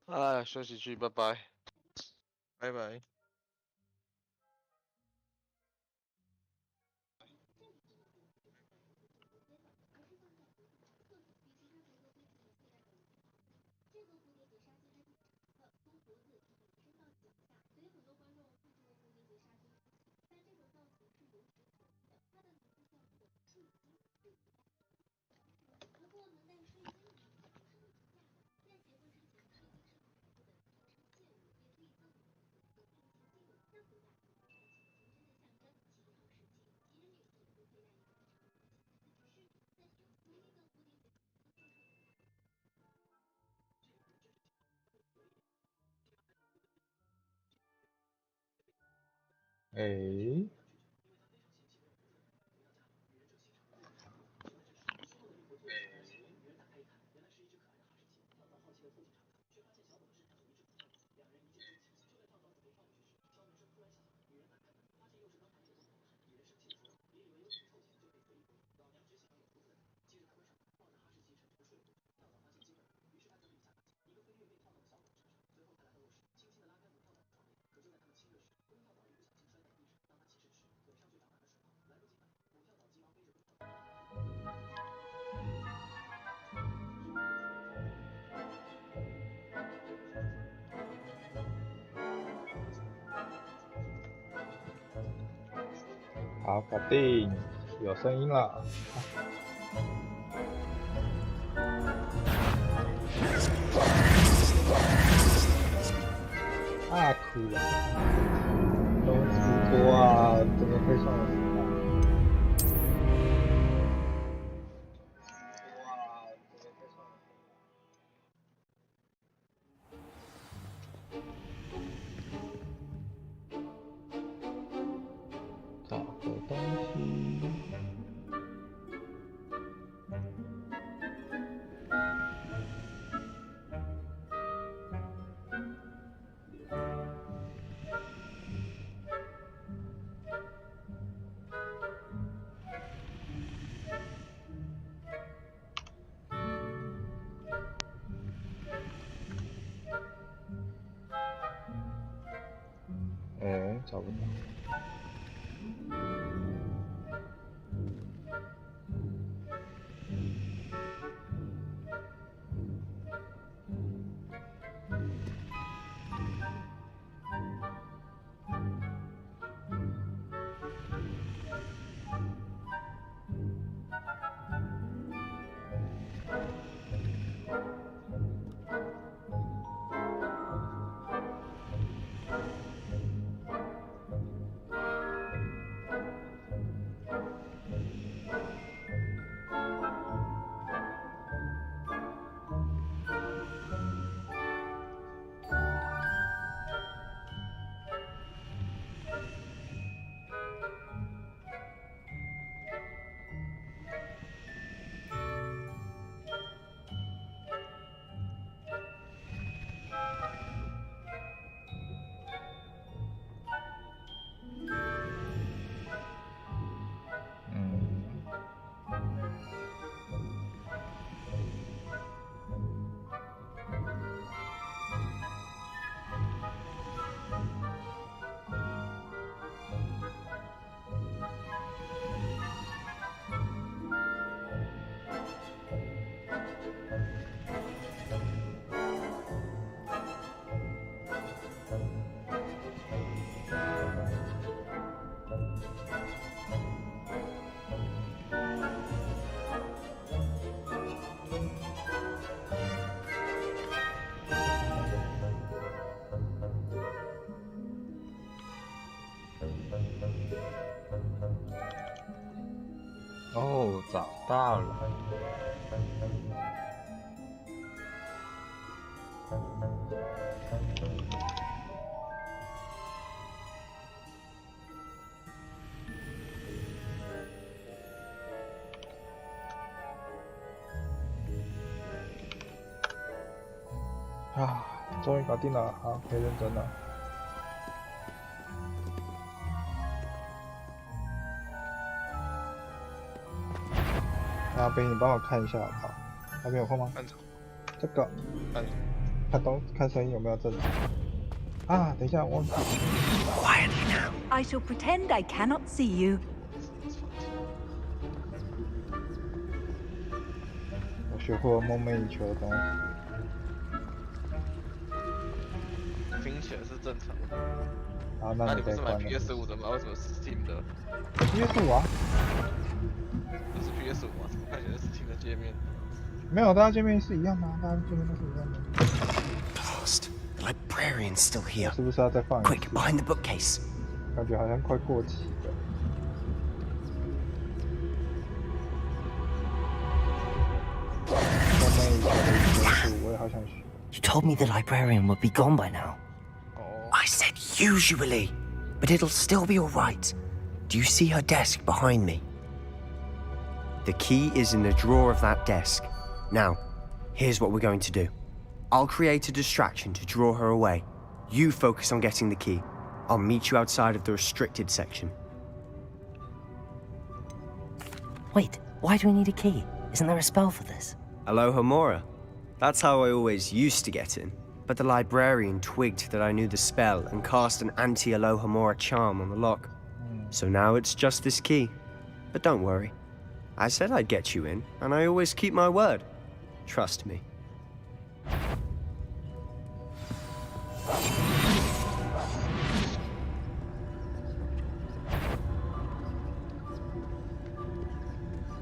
哎，休息去，拜拜。拜拜。哎，好，搞定，有声音了。啊，哭啊！东西多啊，怎么会上我身上？找个东西。哎，找不到。嗯。哦，找到了。啊，终于搞定了，好，可以认真了。阿斌，你帮我看一下好不好？那边有空吗？看着，这个，看着。看声音有没有正常。啊，等一下，忘记。Quietly now. I shall pretend I cannot see you. 我学会了梦寐以求的东西。听起来是正常的。好，那你不是买再关了。 PS5的吗？为什么是 Steam 的？ PS5啊？不是 PS5吗？看起来是 Steam 的界面。没有，大家界面是一样的、啊，大家界面都是一样的。 Lost. The librarian's still here. 是不是要再放一次？ Quick, behind the bookcase. 感觉好像快过期了。梦寐以求的元素，我也好想学。 You told me the librarian would be gone by now. 哦， I said usually, but it'll still be alright. Do you see her desk behind me? The key is in the drawer of that desk. Now, here's what we're going to do. I'll create a distraction to draw her away. You focus on getting the key. I'll meet you outside of the restricted section. Wait, why do we need a key? Isn't there a spell for this? Aloha Mora. That's how I always used to get in. But the librarian twigged that I knew the spell and cast an anti-Aloha Mora charm on the lock. So now it's just this key. But don't worry. I said I'd get you in, and I always keep my word. Trust me.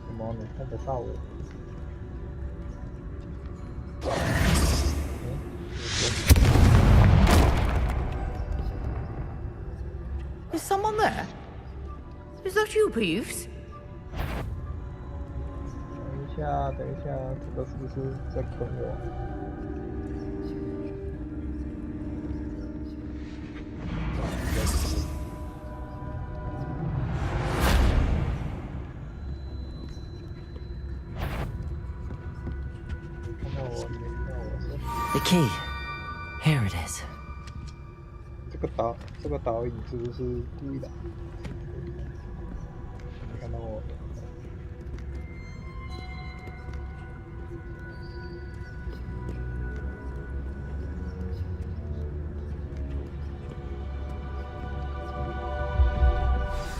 什么？你看得到我？ Is someone there? Is that you, Peeves? 等一下，等一下，这个是不是在坑我？看到我，你看到我是 The key. Here it is. 这个导引是不是故意的？你看到我？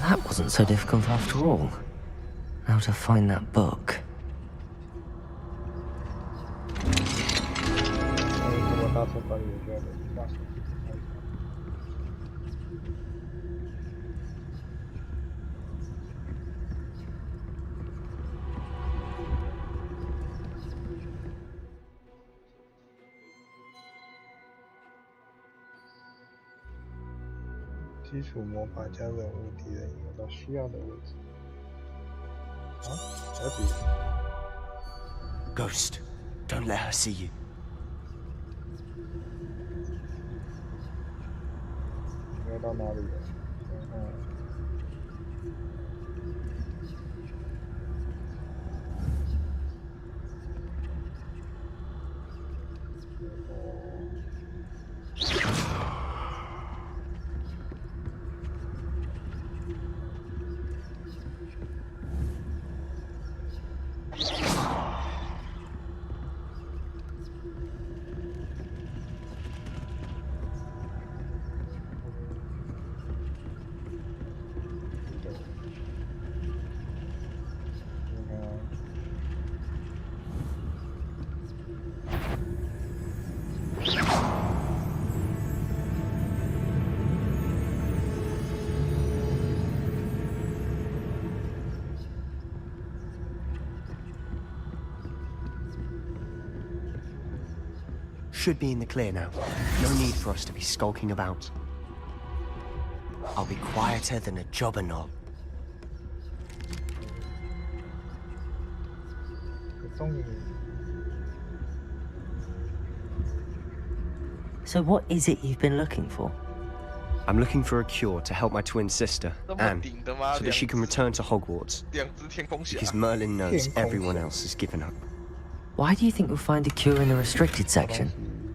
That wasn't so difficult after all. Now to find that book. 如果大车管理员觉得大车。 基础魔法将人物敌人引诱到需要的位置。啊，小姐， Ghost, don't let her see you. 你要到哪里了？Should be in the clear now. No need for us to be skulking about. I'll be quieter than a jobber knob. 终于， So what is it you've been looking for? I'm looking for a cure to help my twin sister, 这么 Anne, 顶的吗？ so that she can return to Hogwarts. 两只天空侠。 Because Merlin knows everyone else has given up. Why do you think we'll find a cure in the restricted section?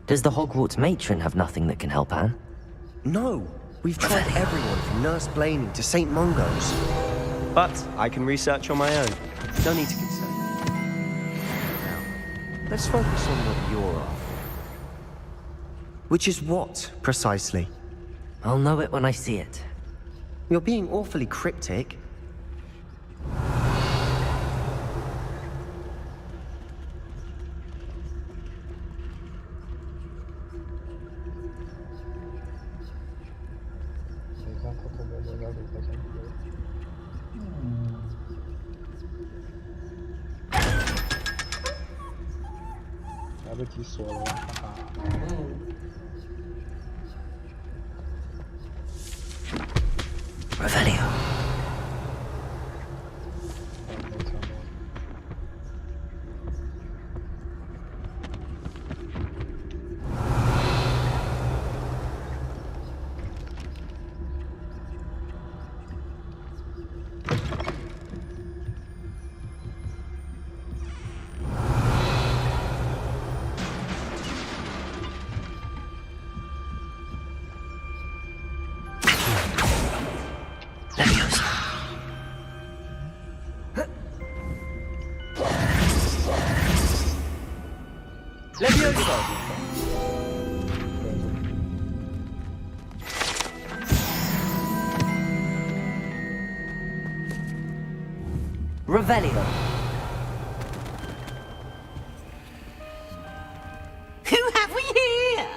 Does the Hogwarts matron have nothing that can help Anne? No! We've tried everyone from Nurse Blaney to St. Mungo's. But I can research on my own. No need to concern. Now, let's focus on what you're after. Which is what, precisely? I'll know it when I see it. You're being awfully cryptic. Revelio. Leviosa. Leviosa. Revelio. Who have we here?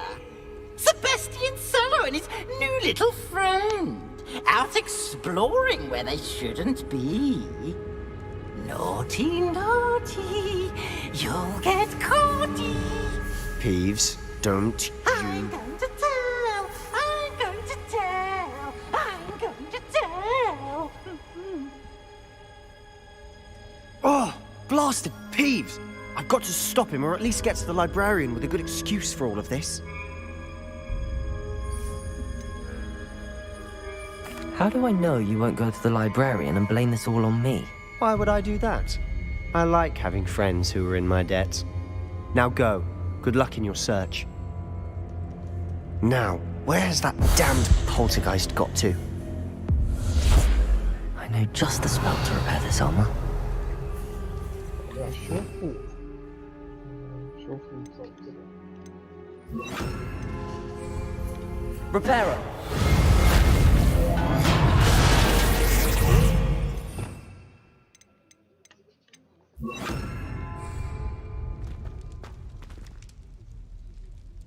Sebastian Sallow and his new little friend. Out exploring where they shouldn't be. Naughty, naughty. You'll get caughty. Peeves, don't I'm you... going to tell. I'm going to tell. I'm going to tell. Oh, blasted Peeves! I've got to stop him, or at least get to the librarian with a good excuse for all of this. How do I know you won't go to the librarian and blame this all on me? Why would I do that? I like having friends who are in my debt. Now go. Good luck in your search. Now, where's that damned poltergeist got to? I know just the spell to repair this armor. 要修复，修复走这个。 Reparo.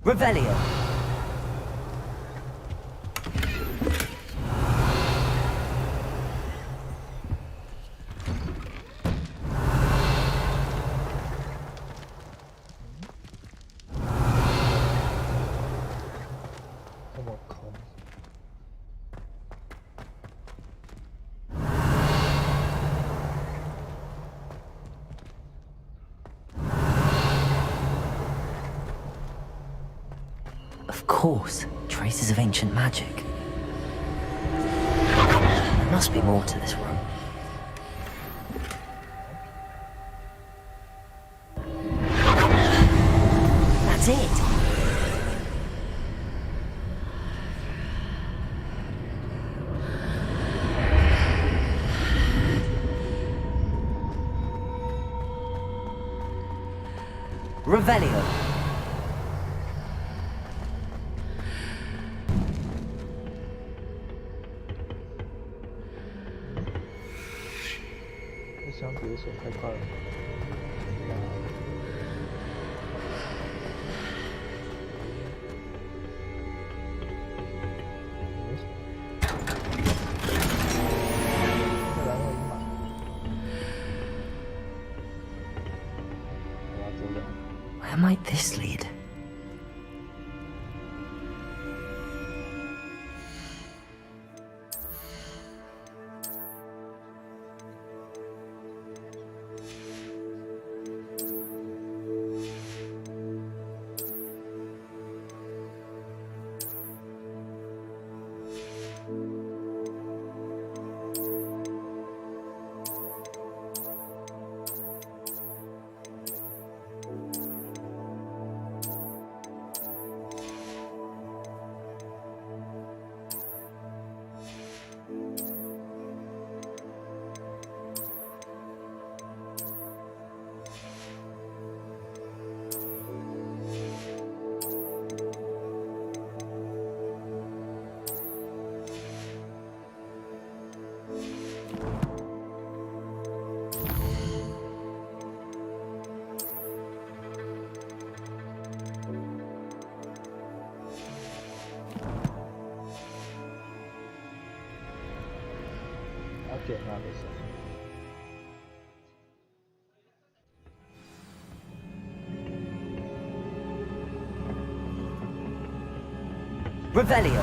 Revelio. Of course, traces of ancient magic. There must be more to this room. That's it! Revelio. 相比手太快了。Where might this lead? OK，那没事。Revelio.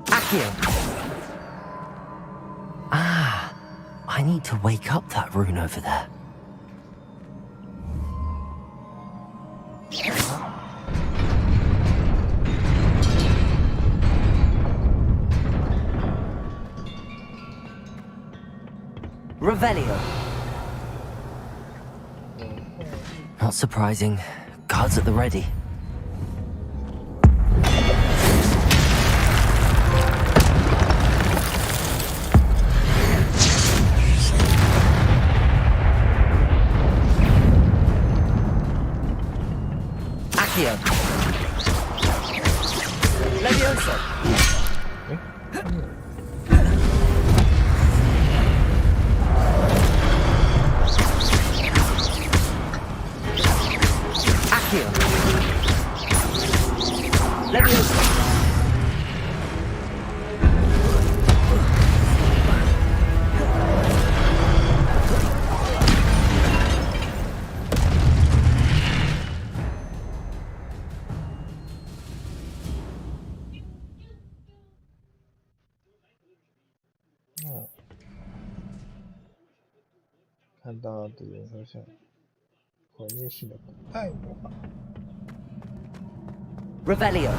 Accio. Ah, I need to wake up that rune over there. Revelio. Not surprising. Guards at the ready. Accio. Leviosa. Accio. Leviosa.看到敌人头像毁灭性的古代魔法。 Revelio.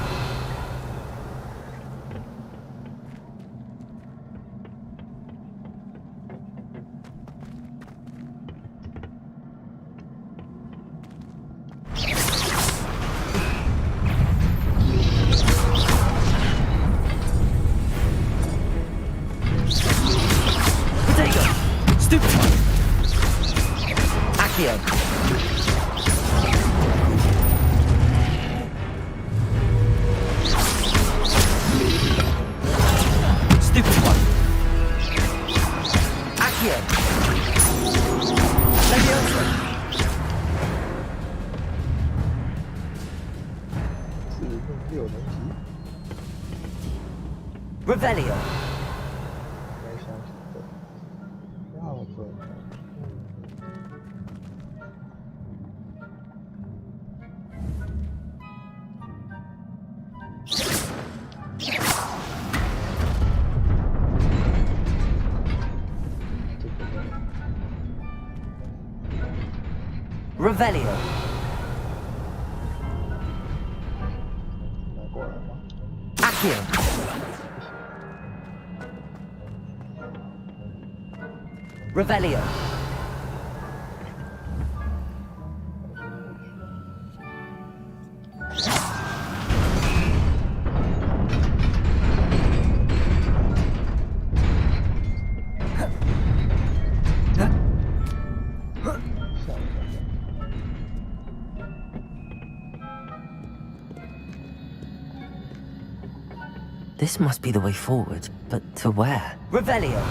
Protego. Stupefy. Accio. Stupid one. Accio. Leviosa. 是用6能级， Revelio. 该想起的。要不然这个 Revelio. 拿过来吗？ Accio. Revelio. This must be the way forward, but to where? Revelio.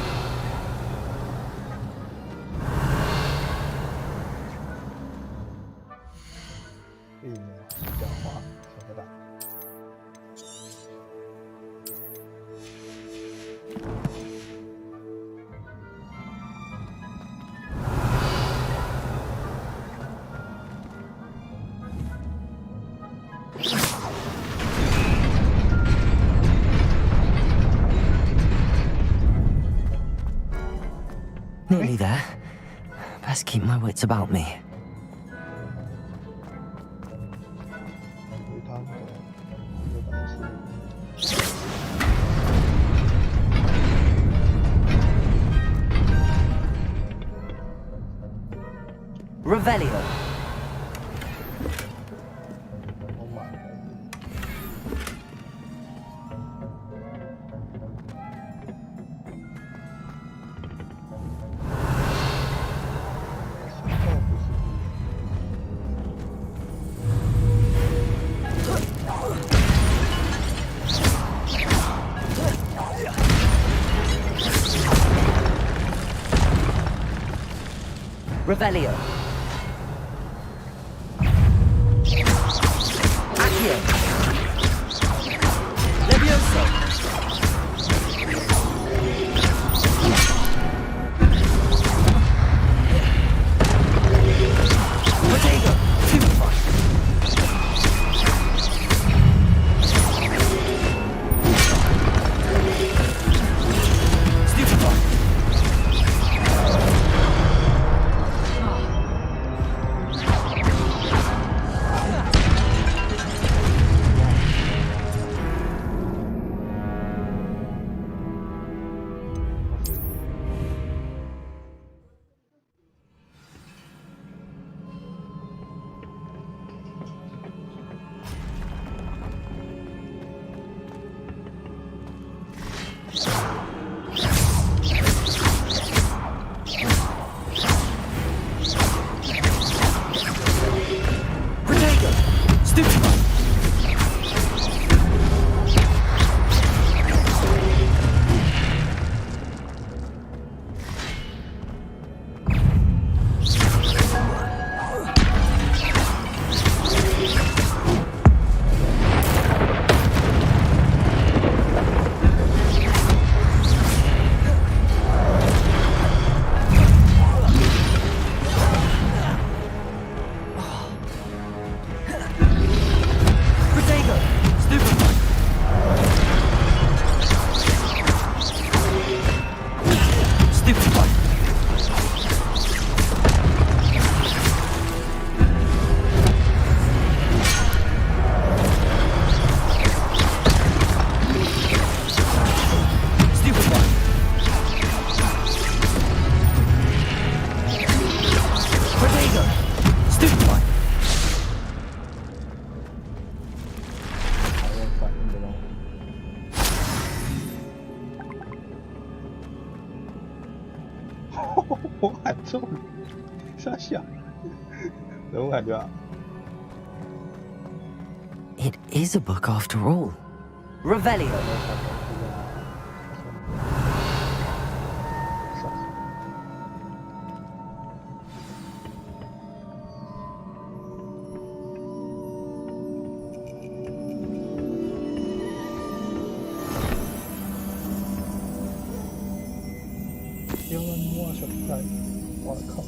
避免狡猾，想不到。 Nearly there. Best keep my wits about me. 回他们的日本是 Revelio. 我买了。 Revelio. Revelio. Accio. Levioso. Protego. Stupefy. Stupefy. Protego. Stupefy. Protego. Stupefy. Stupefy. Stupefy. Protego. Stupefy. 还用反应的吗？我喊中了，傻笑，人物感觉啊， It is a book after all. Revelio. 傻笑。要让你挖小菜，我靠！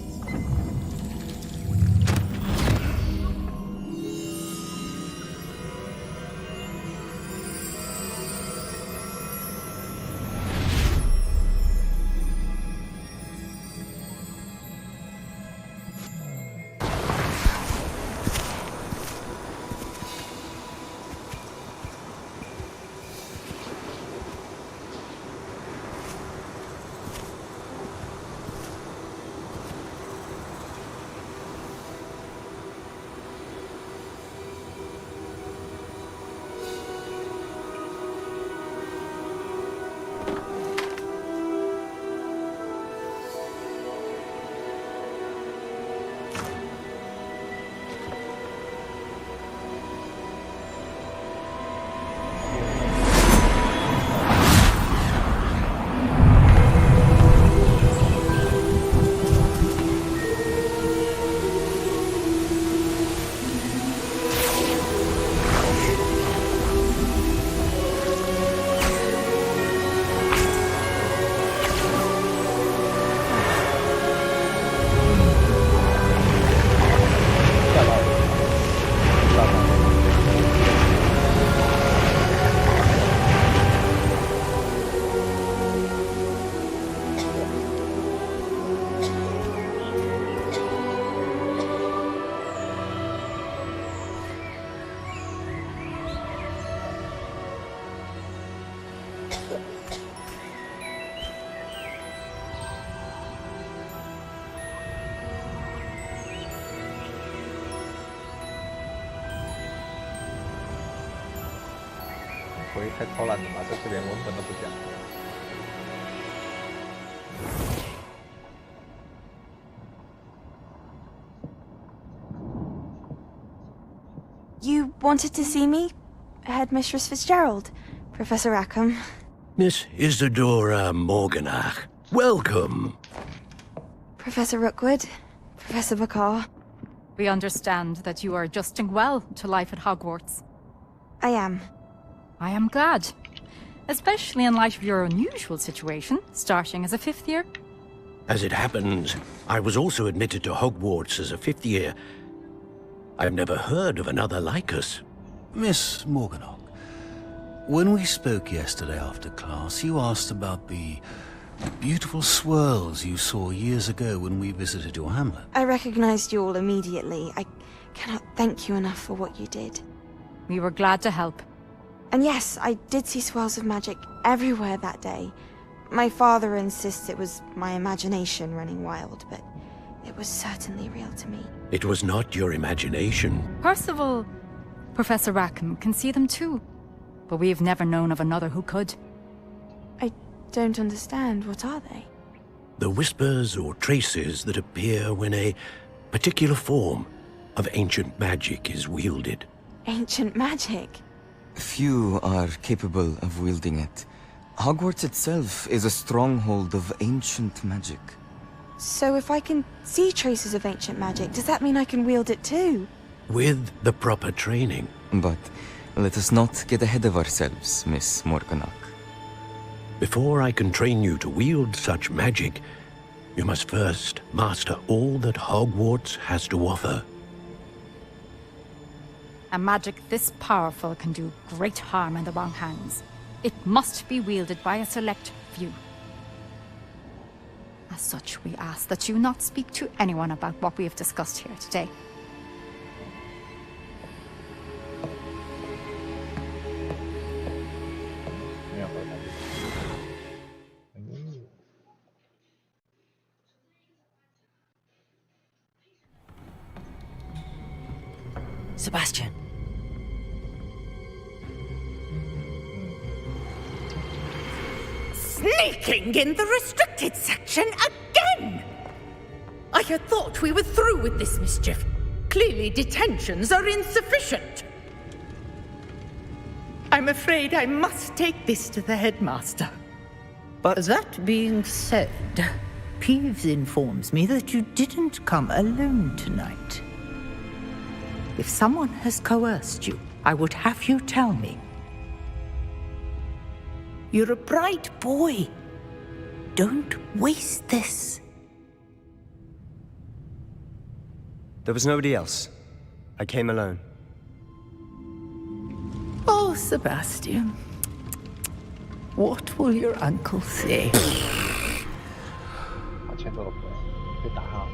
回忆太偷懒了吧，这次连文本都不讲。 You wanted to see me? Headmistress Fitzgerald, Professor Rackham. Miss Isadora Morganach, welcome. Professor Rookwood, Professor Bakar. We understand that you are adjusting well to life at Hogwarts. I am. I am glad. Especially in light of your unusual situation, starting as a 5th year. As it happens, I was also admitted to Hogwarts as a 5th year. I've never heard of another like us. Miss Morganach, when we spoke yesterday after class, you asked about the beautiful swirls you saw years ago when we visited your hamlet. I recognized you all immediately. I cannot thank you enough for what you did. We were glad to help. And yes, I did see swirls of magic everywhere that day. My father insists it was my imagination running wild, but it was certainly real to me. It was not your imagination. Percival, Professor Rackham can see them too. But we've never known of another who could. I don't understand. What are they? The whispers or traces that appear when a particular form of ancient magic is wielded. Ancient magic? Few are capable of wielding it. Hogwarts itself is a stronghold of ancient magic. So if I can see traces of ancient magic, does that mean I can wield it too? With the proper training. But let us not get ahead of ourselves, Miss Morganach. Before I can train you to wield such magic, you must first master all that Hogwarts has to offer. A magic this powerful can do great harm in the wrong hands. It must be wielded by a select few. As such, we ask that you not speak to anyone about what we have discussed here today. Sebastian. Sneaking in the restricted section again! I had thought we were through with this mischief. Clearly detentions are insufficient. I'm afraid I must take this to the headmaster. But that being said, Peeves informs me that you didn't come alone tonight. If someone has coerced you, I would have you tell me. You're a bright boy. Don't waste this. There was nobody else. I came alone. Oh, Sebastian. What will your uncle say? 把钱走了不要，被打上。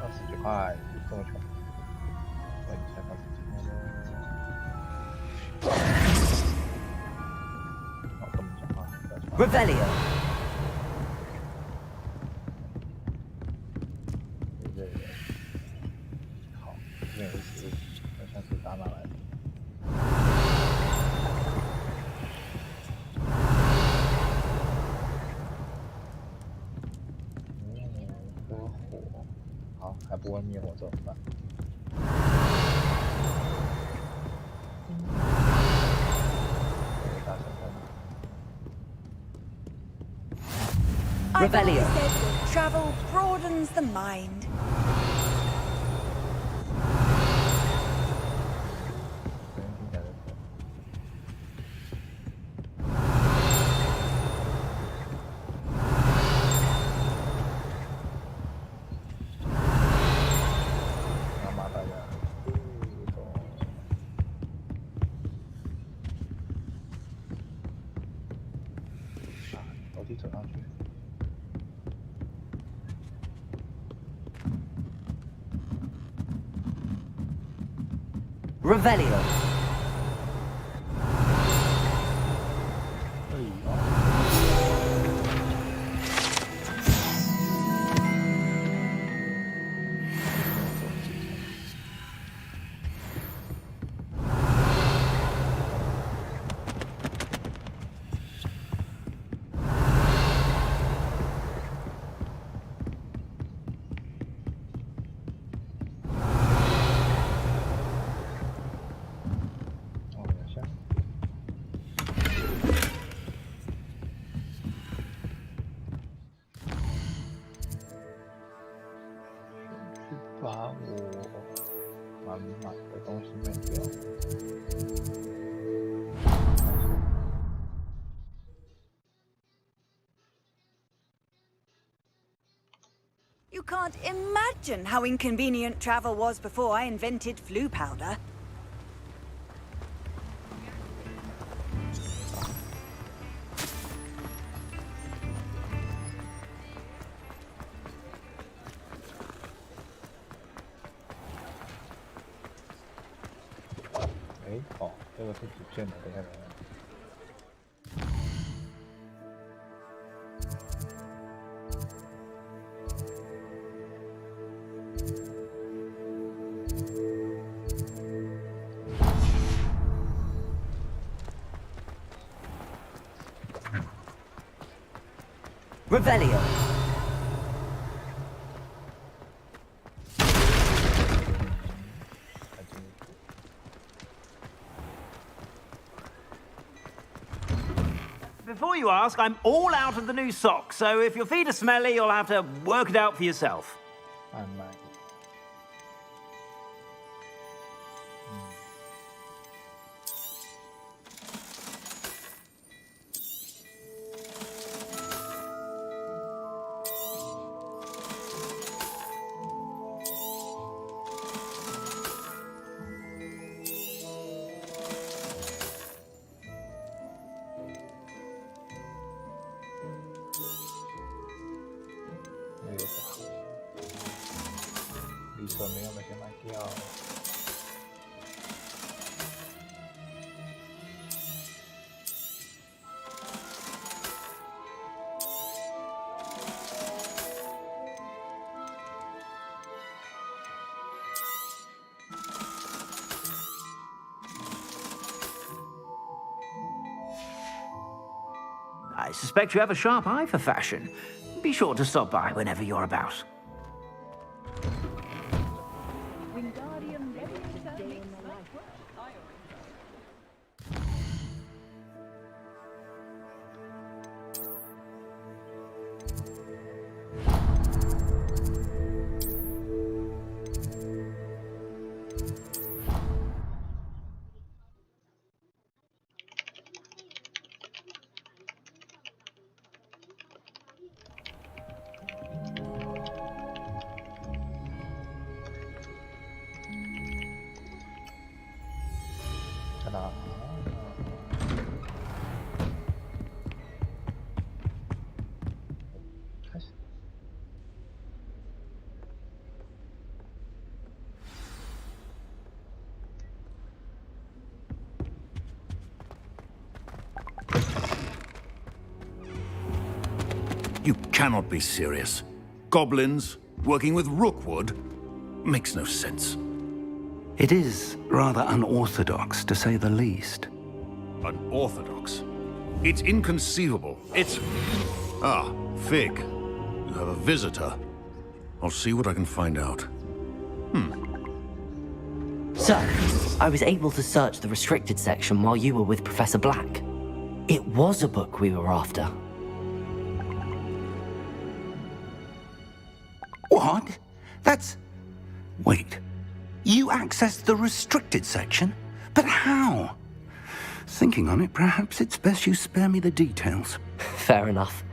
20块，这么穷，我以前把这么讲话， Revelio. 这个好，这个是好像是打哪来的？颗火，好，还不会灭火怎么办？ Revelio. Travel broadens the mind. Revelio.把我满满的东西卖掉。You can't imagine how inconvenient travel was before I invented flu powder. Eh, 哦，这个是主线的，等一下，等一下。Revelio. Before you ask, I'm all out of the new socks, so if your feet are smelly, you'll have to work it out for yourself. 慢慢。理所没有的先卖掉。I suspect you have a sharp eye for fashion. Be sure to stop by whenever you're about. You cannot be serious. Goblins working with Rookwood makes no sense. It is rather unorthodox, to say the least. Unorthodox? It's inconceivable. It's... Ah, Fig. You have a visitor. I'll see what I can find out. Sir, I was able to search the restricted section while you were with Professor Black. It was a book we were after. What? That's... Wait. You accessed the restricted section? But how? Thinking on it, perhaps it's best you spare me the details. Fair enough.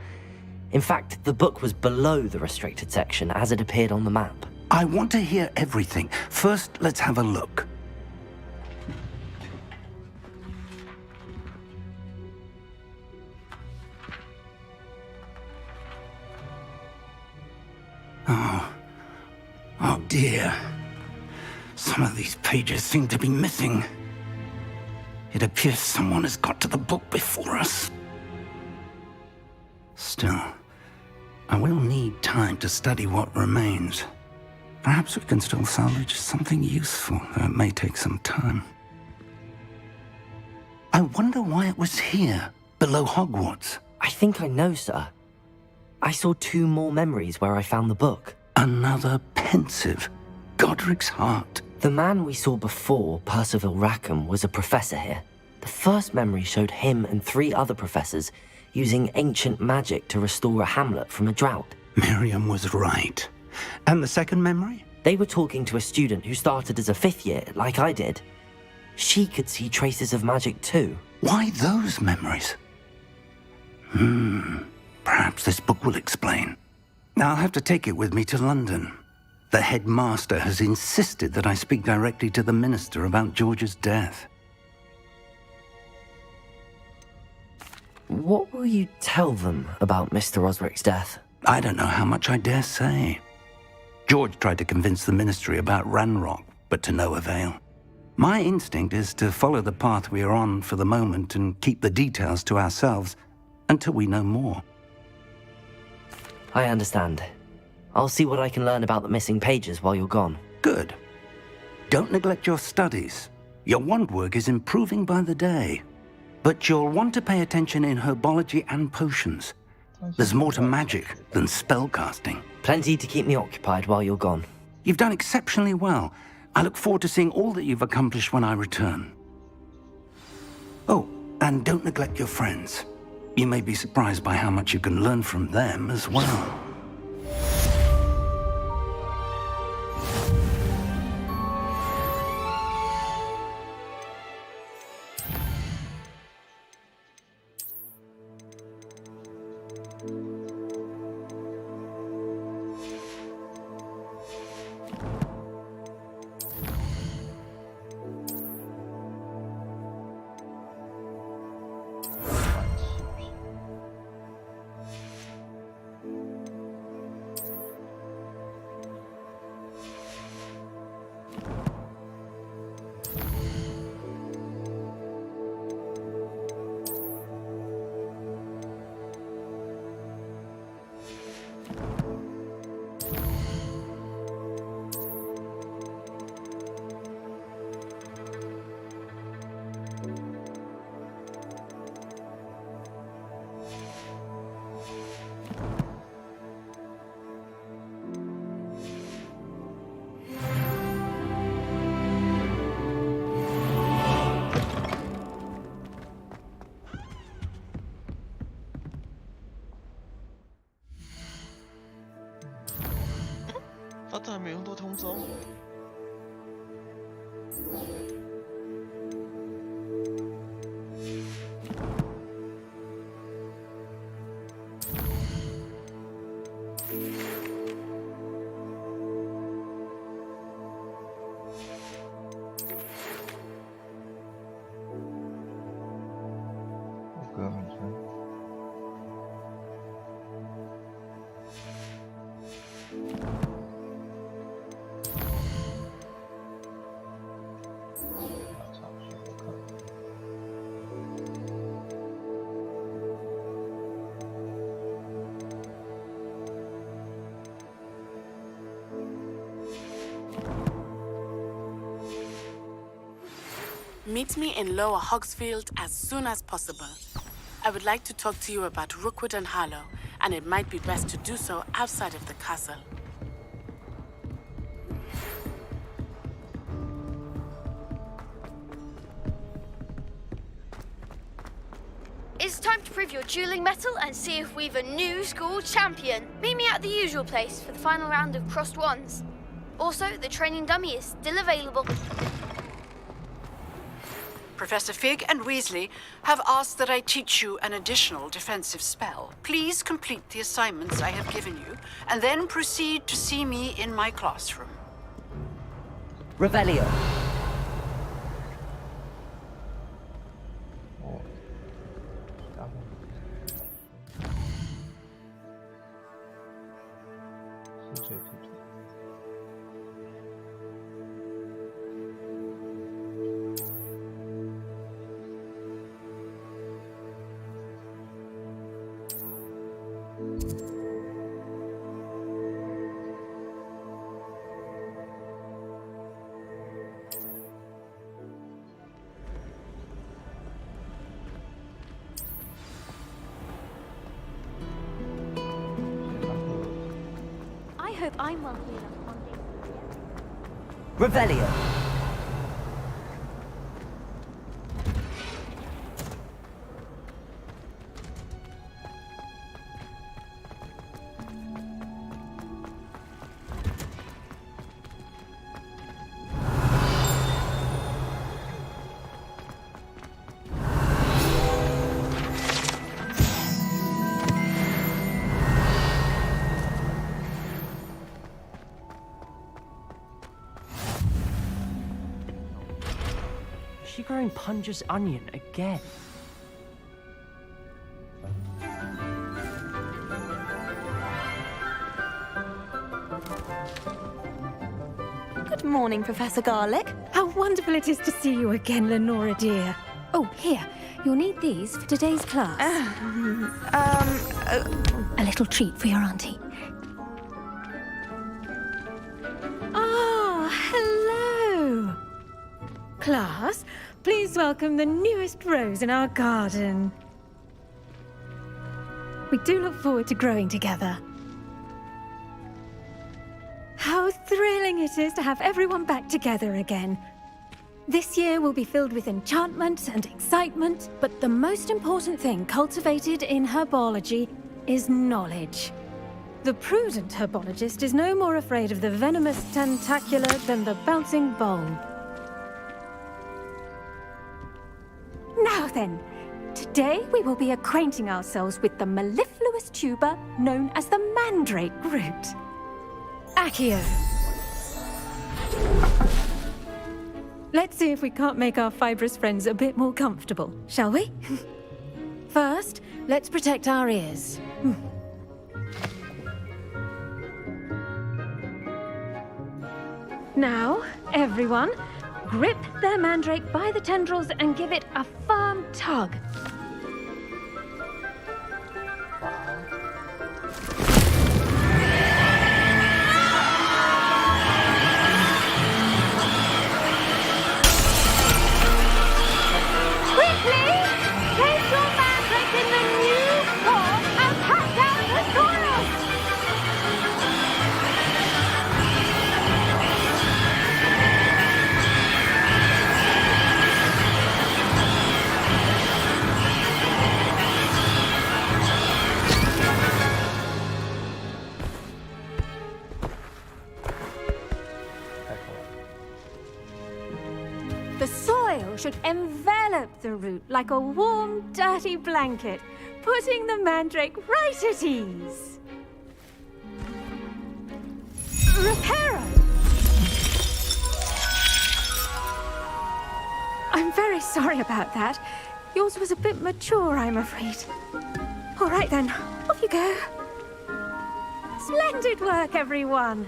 In fact, the book was below the restricted section as it appeared on the map. I want to hear everything. First, let's have a look. Oh dear. Some of these pages seem to be missing. It appears someone has got to the book before us. Still, I will need time to study what remains. Perhaps we can still salvage something useful, though it may take some time. I wonder why it was here, below Hogwarts. I think I know, sir. I saw 2 more memories where I found the book. Another pensive. Godric's heart. The man we saw before, Percival Rackham, was a professor here. The first memory showed him and 3 other professors using ancient magic to restore a hamlet from a drought. Miriam was right. And the second memory? They were talking to a student who started as a 5th year, like I did. She could see traces of magic too. Why those memories? Perhaps this book will explain. I'll have to take it with me to London. The headmaster has insisted that I speak directly to the minister about George's death. What will you tell them about Mr. Osric's death? I don't know how much I dare say. George tried to convince the ministry about Ranrock, but to no avail. My instinct is to follow the path we are on for the moment and keep the details to ourselves until we know more. I understand. I'll see what I can learn about the missing pages while you're gone. Good. Don't neglect your studies. Your wand work is improving by the day. But you'll want to pay attention in herbology and potions. There's more to magic than spellcasting. Plenty to keep me occupied while you're gone. You've done exceptionally well. I look forward to seeing all that you've accomplished when I return. Oh, and don't neglect your friends. You may be surprised by how much you can learn from them as well.发弹没用到通州。隔很深。Meet me in Lower Hogsfield as soon as possible. I would like to talk to you about Rookwood and Harlow, and it might be best to do so outside of the castle. It's time to prove your dueling mettle and see if we've a new school champion. Meet me at the usual place for the final round of crossed wands. Also, the training dummy is still available. Professor Fig and Weasley have asked that I teach you an additional defensive spell. Please complete the assignments I have given you, and then proceed to see me in my classroom. Revelio. hope I'm wealthy enough one day. Revelio. She growing Punja's onion again. Good morning, Professor Garlick. How wonderful it is to see you again, Lenora dear. Oh, here. You'll need these for today's class. A little treat for your auntie. Ah, hello. Class, please welcome the newest rose in our garden. We do look forward to growing together. How thrilling it is to have everyone back together again. This year will be filled with enchantment and excitement, but the most important thing cultivated in herbology is knowledge. The prudent herbologist is no more afraid of the venomous tentacula than the bouncing bulb. Now then, today we will be acquainting ourselves with the mellifluous tuber known as the mandrake root. Accio. Let's see if we can't make our fibrous friends a bit more comfortable, shall we? First, let's protect our ears. Now, everyone, grip their mandrake by the tendrils and give it a firm tug. The soil should envelop the root like a warm, dirty blanket, putting the mandrake right at ease. Reparo! I'm very sorry about that. Yours was a bit mature, I'm afraid. All right then, off you go. Splendid work, everyone.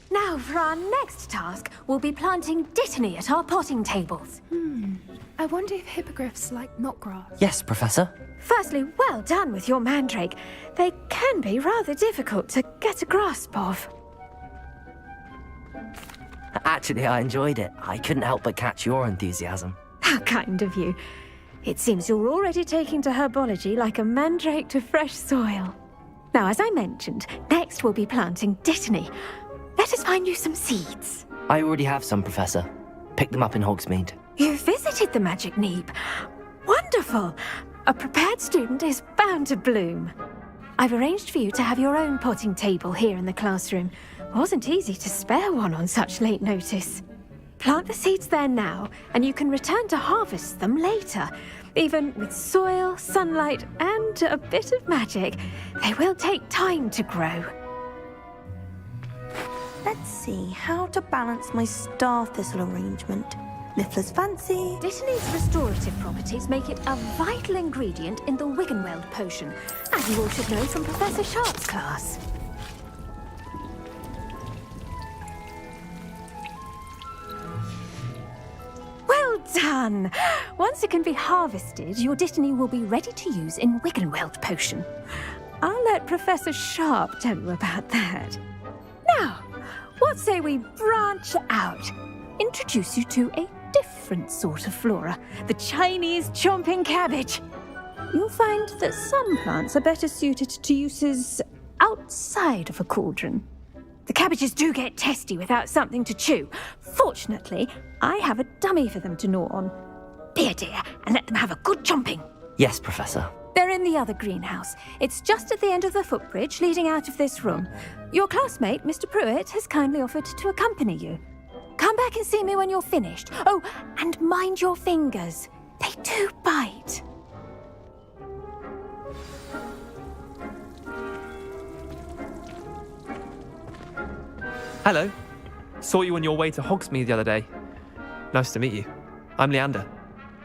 Now, for our next task, we'll be planting dittany at our potting tables. I wonder if hippogriffs like knotgrass. Yes, Professor. Firstly, well done with your mandrake. They can be rather difficult to get a grasp of. Actually, I enjoyed it. I couldn't help but catch your enthusiasm. How kind of you. It seems you're already taking to herbology like a mandrake to fresh soil. Now, as I mentioned, next we'll be planting dittany. Let us find you some seeds. I already have some, Professor. Picked them up in Hogsmeade. You visited the Magic Neep. Wonderful. A prepared student is bound to bloom. I've arranged for you to have your own potting table here in the classroom. Wasn't easy to spare one on such late notice. Plant the seeds there now, and you can return to harvest them later. Even with soil, sunlight, and a bit of magic, they will take time to grow. Let's see how to balance my star thistle arrangement. Liffler's fancy. Dittany's restorative properties make it a vital ingredient in the Wiggenweld potion, as you all should know from Professor Sharp's class. Well done! Once it can be harvested, your dittany will be ready to use in Wiggenweld potion. I'll let Professor Sharp tell you about that. Now, what say we branch out? Introduce you to a different sort of flora, the Chinese chomping cabbage. you'll find that some plants are better suited to uses outside of a cauldron. The cabbages do get testy without something to chew. Fortunately, I have a dummy for them to gnaw on. Be a dear and let them have a good chomping. Yes, Professor. They're in the other greenhouse. It's just at the end of the footbridge leading out of this room. Your classmate, Mr. Pruitt, has kindly offered to accompany you. Come back and see me when you're finished. Oh, and mind your fingers. They do bite. Hello. Saw you on your way to Hogsmeade the other day. Nice to meet you. I'm Leander.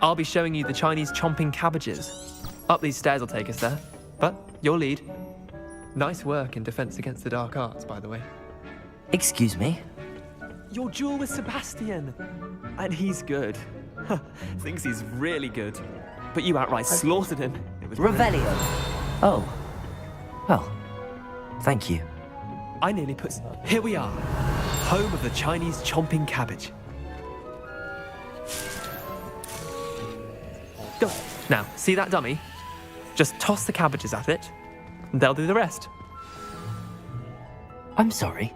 I'll be showing you the Chinese chomping cabbages. Up these stairs will take us there, but you'll lead. Nice work in Defense Against the Dark Arts, by the way. Excuse me? Your duel with Sebastian. And he's good. Thinks he's really good. But you outright slaughtered him. It was Revelio. Oh. Well, thank you. I nearly put... Here we are. Home of the Chinese chomping cabbage. Go. Now, see that dummy? Just toss the cabbages at it, and they'll do the rest. I'm sorry.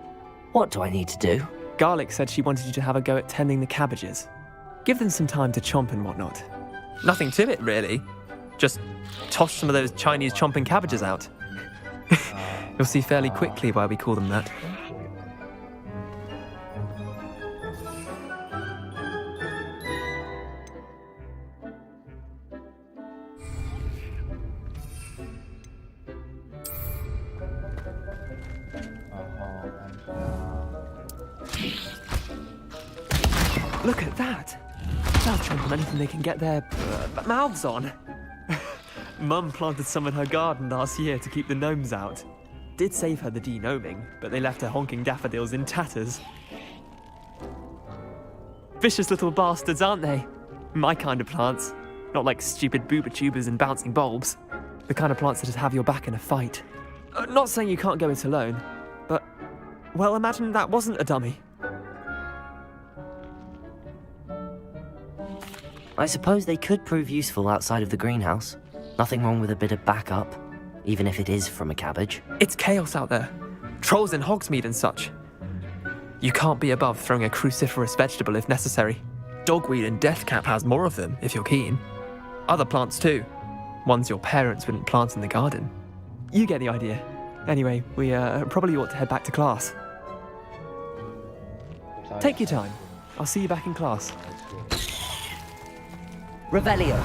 What do I need to do? Garlic said she wanted you to have a go at tending the cabbages. Give them some time to chomp and whatnot. Nothing to it, really. Just toss some of those Chinese chomping cabbages out. You'll see fairly quickly why we call them that. Look at that! They'll chomp on anything they can get their mouths on. Mum planted some in her garden last year to keep the gnomes out. Did save her the de-gnoming, but they left her honking daffodils in tatters. Vicious little bastards, aren't they? My kind of plants. Not like stupid booba tubers and bouncing bulbs. The kind of plants that just have your back in a fight. Not saying you can't go it alone, but... Well, imagine that wasn't a dummy. I suppose they could prove useful outside of the greenhouse. Nothing wrong with a bit of backup, even if it is from a cabbage. It's chaos out there. Trolls in Hogsmeade and such. You can't be above throwing a cruciferous vegetable if necessary. Dogweed and deathcap has more of them, if you're keen. Other plants too. Ones your parents wouldn't plant in the garden. You get the idea. Anyway, we probably ought to head back to class. Take your time. I'll see you back in class. Revelio.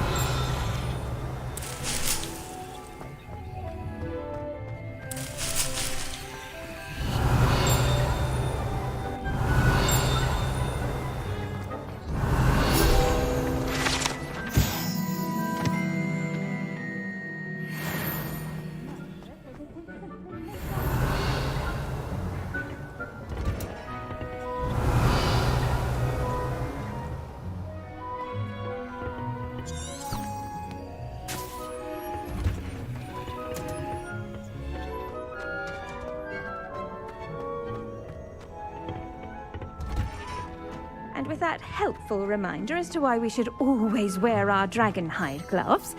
And with that helpful reminder as to why we should always wear our dragon hide gloves,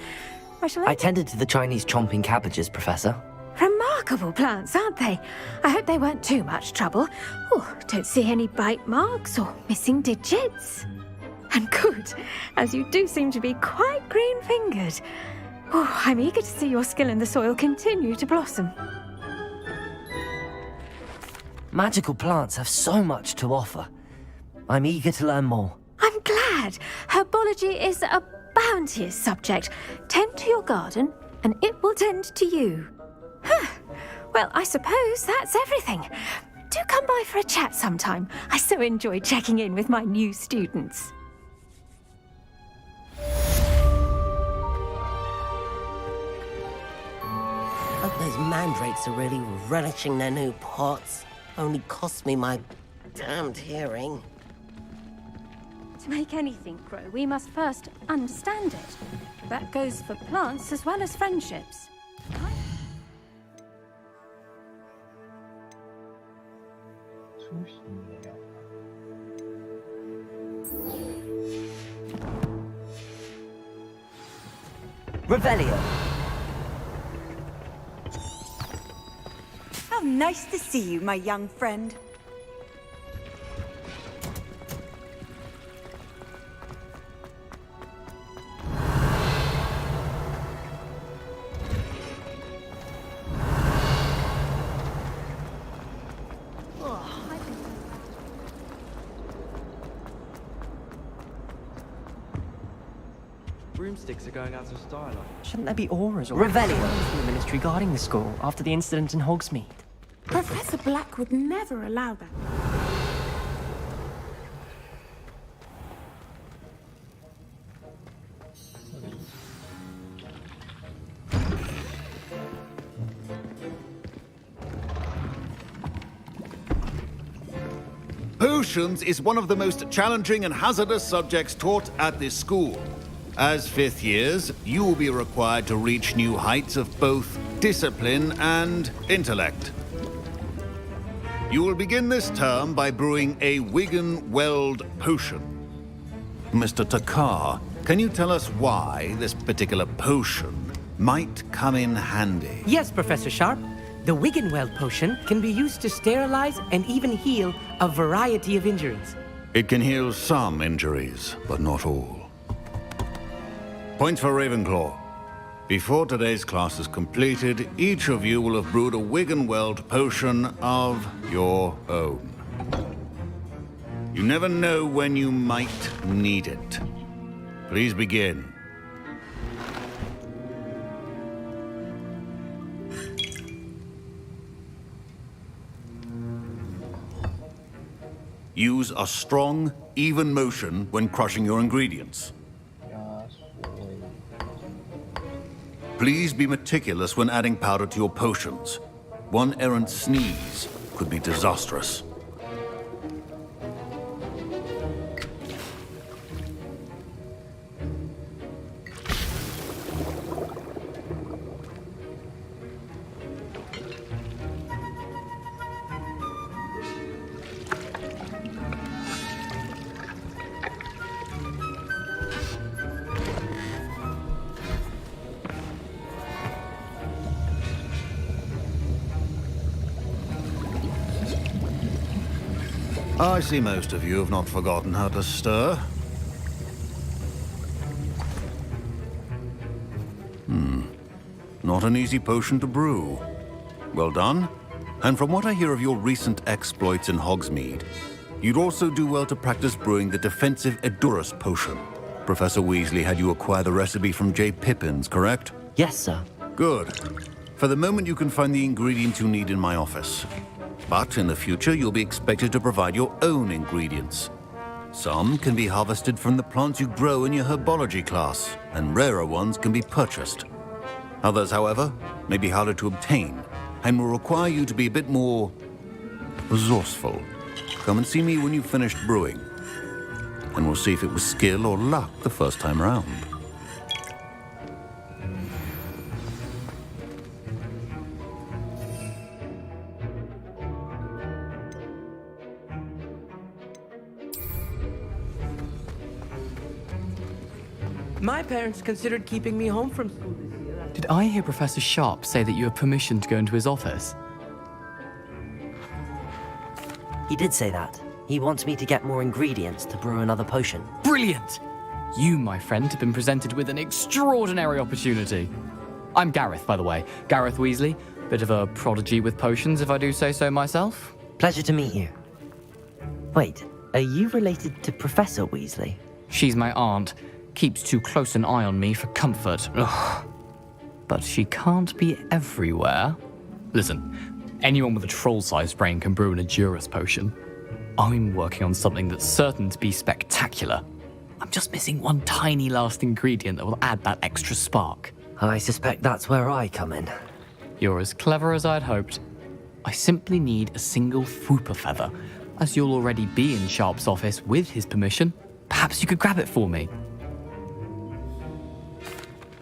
I tended to the Chinese chomping cabbages, Professor. Remarkable plants, aren't they? I hope they weren't too much trouble. Oh, don't see any bite marks or missing digits. And good, as you do seem to be quite green-fingered. Oh, I'm eager to see your skill in the soil continue to blossom. Magical plants have so much to offer. I'm eager to learn more. I'm glad. Herbology is a bounteous subject. Tend to your garden, and it will tend to you. Huh. Well, I suppose that's everything. Do come by for a chat sometime. I so enjoy checking in with my new students. Hope those mandrakes are really relishing their new pots. Only cost me my damned hearing. To make anything grow, we must first understand it. That goes for plants as well as friendships. Revelio. How nice to see you, my young friend. Broomsticks are going out of style. Shouldn't there be auras or Revelio. from the ministry guarding the school after the incident in Hogsmeade? Professor Black would never allow that. Potions is one of the most challenging and hazardous subjects taught at this school. As fifth years, you will be required to reach new heights of both discipline and intellect. You will begin this term by brewing a Wiggenweld potion. Mr. Takar, can you tell us why this particular potion might come in handy? Yes, Professor Sharp. The Wiggenweld potion can be used to sterilize and even heal a variety of injuries. It can heal some injuries, but not all. Points for Ravenclaw. Before today's class is completed, each of you will have brewed a Wiggenweld potion of your own. You never know when you might need it. Please begin. Use a strong, even motion when crushing your ingredients. Please be meticulous when adding powder to your potions. One errant sneeze could be disastrous. I see most of you have not forgotten how to stir. Not an easy potion to brew. Well done. And from what I hear of your recent exploits in Hogsmeade, you'd also do well to practice brewing the defensive Edurus potion. Professor Weasley had you acquire the recipe from J. Pippins, correct? Yes, sir. Good. For the moment, you can find the ingredients you need in my office. But in the future, you'll be expected to provide your own ingredients. Some can be harvested from the plants you grow in your herbology class, and rarer ones can be purchased. Others, however, may be harder to obtain, and will require you to be a bit more resourceful. Come and see me when you've finished brewing, and we'll see if it was skill or luck the first time around. My parents considered keeping me home from school this year. Did I hear Professor Sharp say that you have permission to go into his office? He did say that. He wants me to get more ingredients to brew another potion. Brilliant! You, my friend, have been presented with an extraordinary opportunity. I'm Gareth, by the way. Gareth Weasley. Bit of a prodigy with potions, if I do say so myself. Pleasure to meet you. Wait, are you related to Professor Weasley? She's my aunt. Keeps too close an eye on me for comfort. Ugh. But she can't be everywhere. Listen, anyone with a troll-sized brain can brew an Edurus potion. I'm working on something that's certain to be spectacular. I'm just missing one tiny last ingredient that will add that extra spark. I suspect that's where I come in. You're as clever as I'd hoped. I simply need a single Fwooper feather. As you'll already be in Sharp's office with his permission, perhaps you could grab it for me.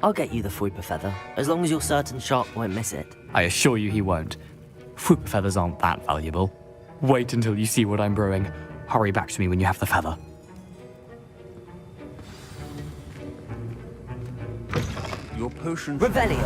I'll get you the Fwooper feather, as long as you're certain Sharp won't miss it. I assure you he won't. Fwooper feathers aren't that valuable. Wait until you see what I'm brewing. Hurry back to me when you have the feather. Your your potion... Revelio.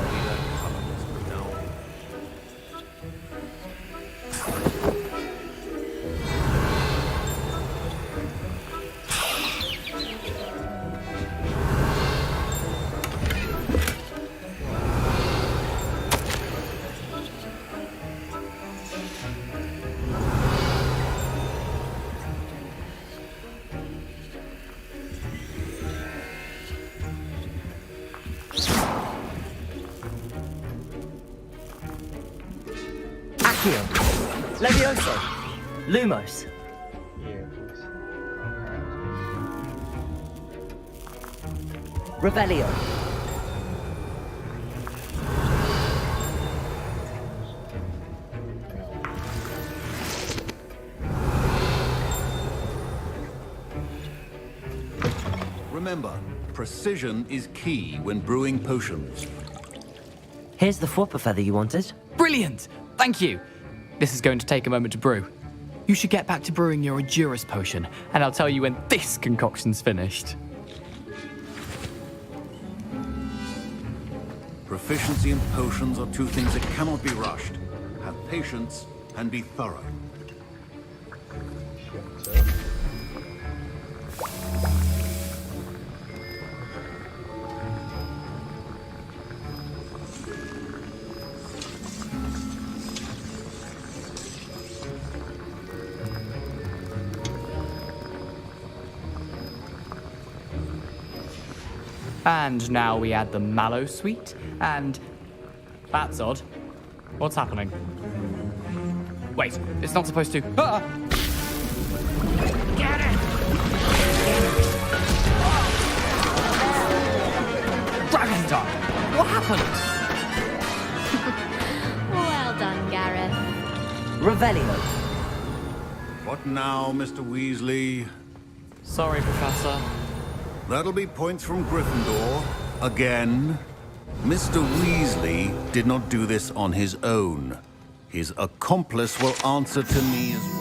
Accio. Levioso. Lumos. Revelio. Remember, precision is key when brewing potions. Here's the Fwopper feather you wanted. Brilliant! Thank you. This is going to take a moment to brew. You should get back to brewing your Edurus potion, and I'll tell you when this concoction's finished. Proficiency in potions are two things that cannot be rushed. Have patience and be thorough. And now we add the mallow sweet, and... That's odd. What's happening? Wait, it's not supposed to... Ah! Get it! Dragon Dog! What happened? Well done, Gareth. Revelio. What now, Mr. Weasley? Sorry, Professor. That'll be points from Gryffindor. Again. Mr. Weasley did not do this on his own. His accomplice will answer to me as well.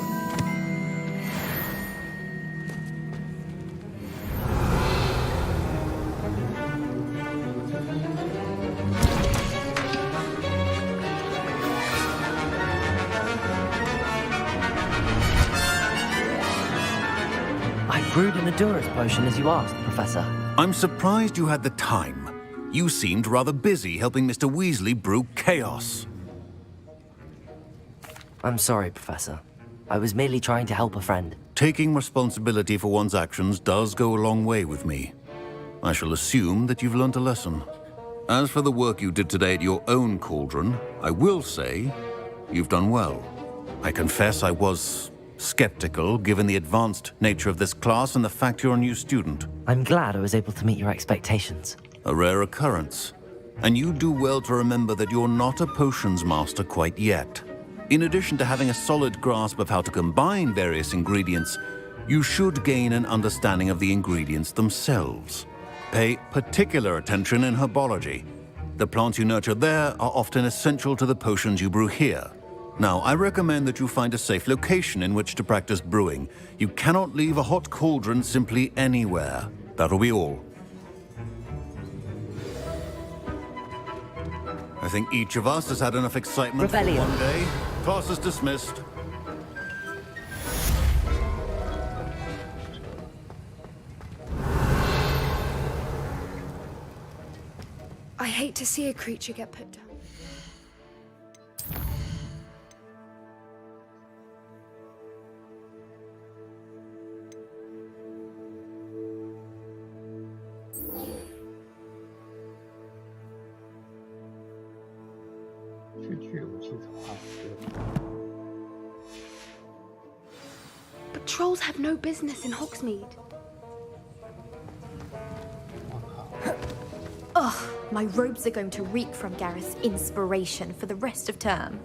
I brewed an Edurus potion as you asked, Professor. I'm surprised you had the time. You seemed rather busy helping Mr. Weasley brew chaos. I'm sorry, Professor. I was merely trying to help a friend. Taking responsibility for one's actions does go a long way with me. I shall assume that you've learnt a lesson. As for the work you did today at your own cauldron, I will say you've done well. I confess I was skeptical, given the advanced nature of this class and the fact you're a new student. I'm glad I was able to meet your expectations. A rare occurrence. And you do well to remember that you're not a potions master quite yet. In addition to having a solid grasp of how to combine various ingredients, you should gain an understanding of the ingredients themselves. Pay particular attention in herbology. The plants you nurture there are often essential to the potions you brew here. Now, I recommend that you find a safe location in which to practice brewing. You cannot leave a hot cauldron simply anywhere. That'll be all. I think each of us has had enough excitement for one day. Class is dismissed. I hate to see a creature get put down. But trolls have no business in Hogsmeade. Ugh, my robes are going to reek from Gareth's inspiration for the rest of term.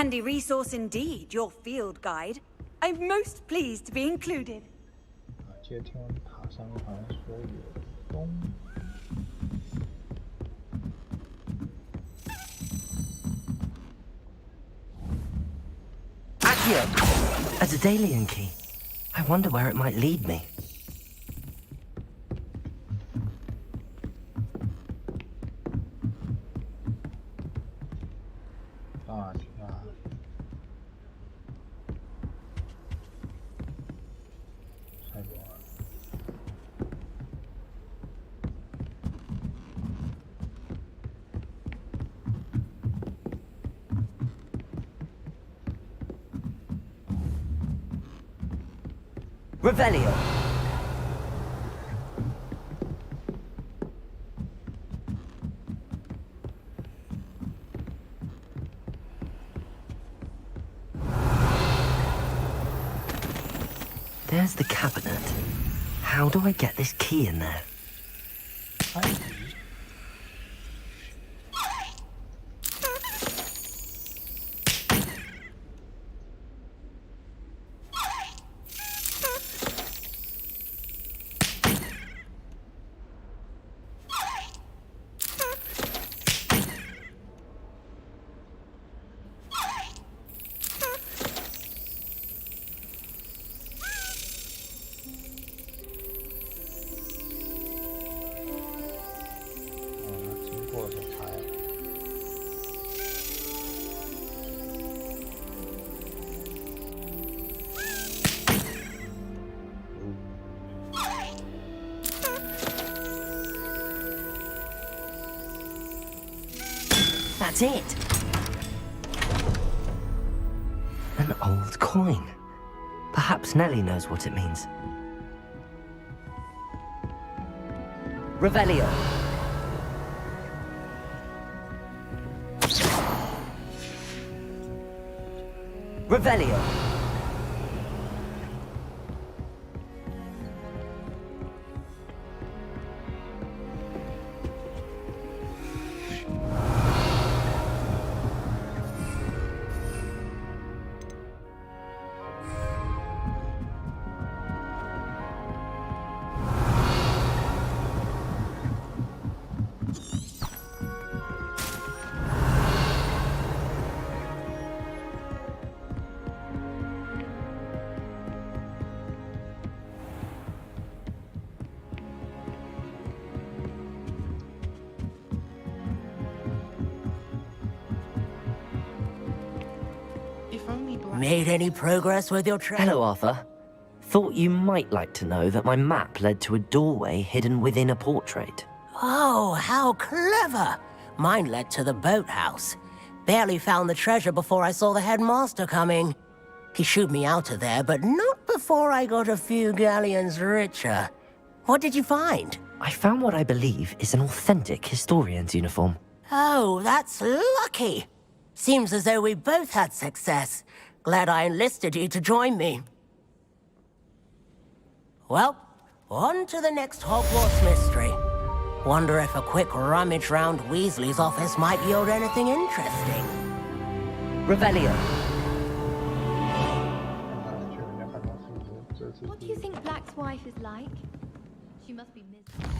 Handy resource indeed, your field guide. I'm most pleased to be included. 接天塔上好像说有东。 Accio! A Daedalian key. I wonder where it might lead me. Revelio. There's the cabinet. How do I get this key in there? That's it. An old coin. Perhaps Nellie knows what it means. Revelio. Revelio. Made any progress with your trip? Hello, Arthur. Thought you might like to know that my map led to a doorway hidden within a portrait. Oh, how clever! Mine led to the boathouse. Barely found the treasure before I saw the headmaster coming. He shooed me out of there, but not before I got a few galleons richer. What did you find? I found what I believe is an authentic historian's uniform. Oh, that's lucky. Seems as though we both had success. Glad I enlisted you to join me. Well, on to the next Hogwarts mystery. Wonder if a quick rummage round Weasley's office might yield anything interesting. Revelio. What do you think Black's wife is like? She must be miserable.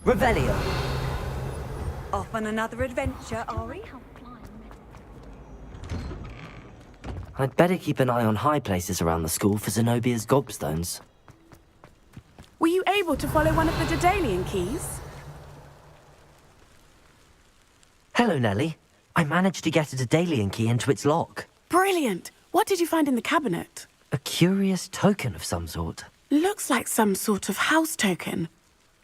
Revelio. Off on another adventure, are we? I'd better keep an eye on high places around the school for Zenobia's gobstones. Were you able to follow one of the Daedalian keys? Hello, Nellie. I managed to get a Daedalian key into its lock. Brilliant! What did you find in the cabinet? A curious token of some sort. Looks like some sort of house token.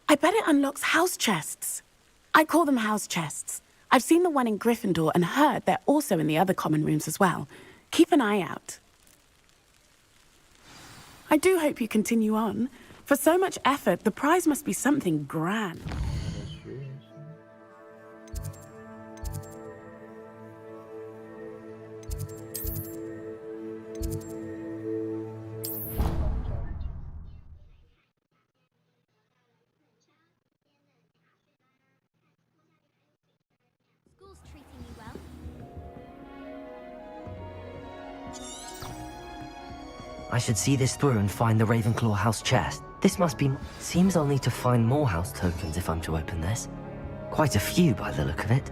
I bet it unlocks house chests. I call them house chests. I've seen the one in Gryffindor and heard they're also in the other common rooms as well. Keep an eye out. I do hope you continue on. For so much effort, the prize must be something grand. School's treating you well. I should see this through and find the Ravenclaw house chest. This must be... Seems I'll need to find more house tokens if I'm to open this. Quite a few by the look of it.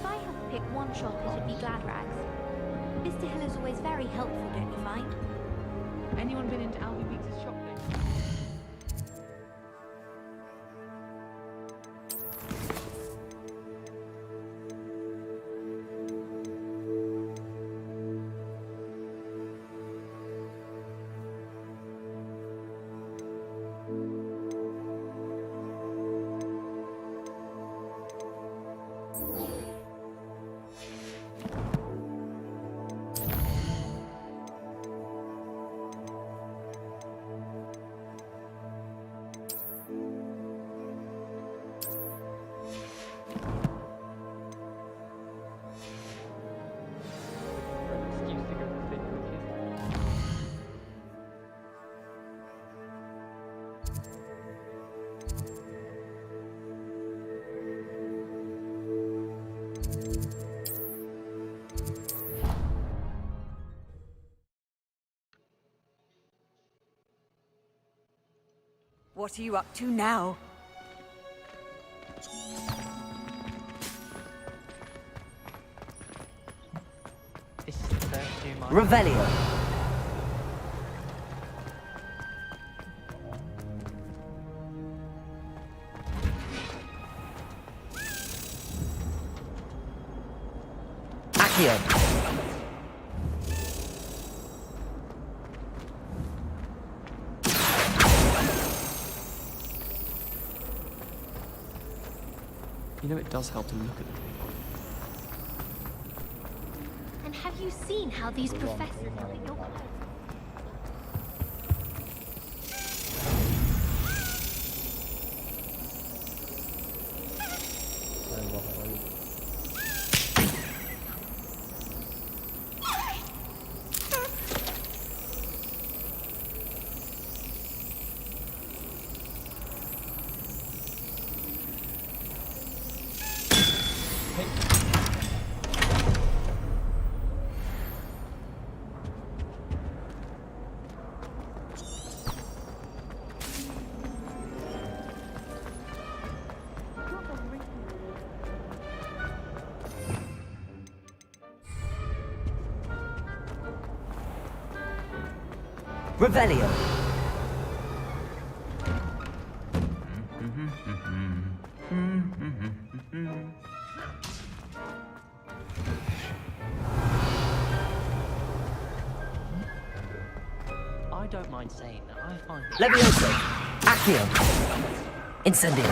If I have to pick one shop, it should be Gladrags. Mr. Hill is always very helpful, don't you find? Anyone been into Albie Weeks' shop lately? What are you up to now? This is the first year my... Revelio. Accio. You know, it does help to look at them. And have you seen how these professors look at your clothes? Revelio. I don't mind saying that. I find... Levioso. Accio. Incendio.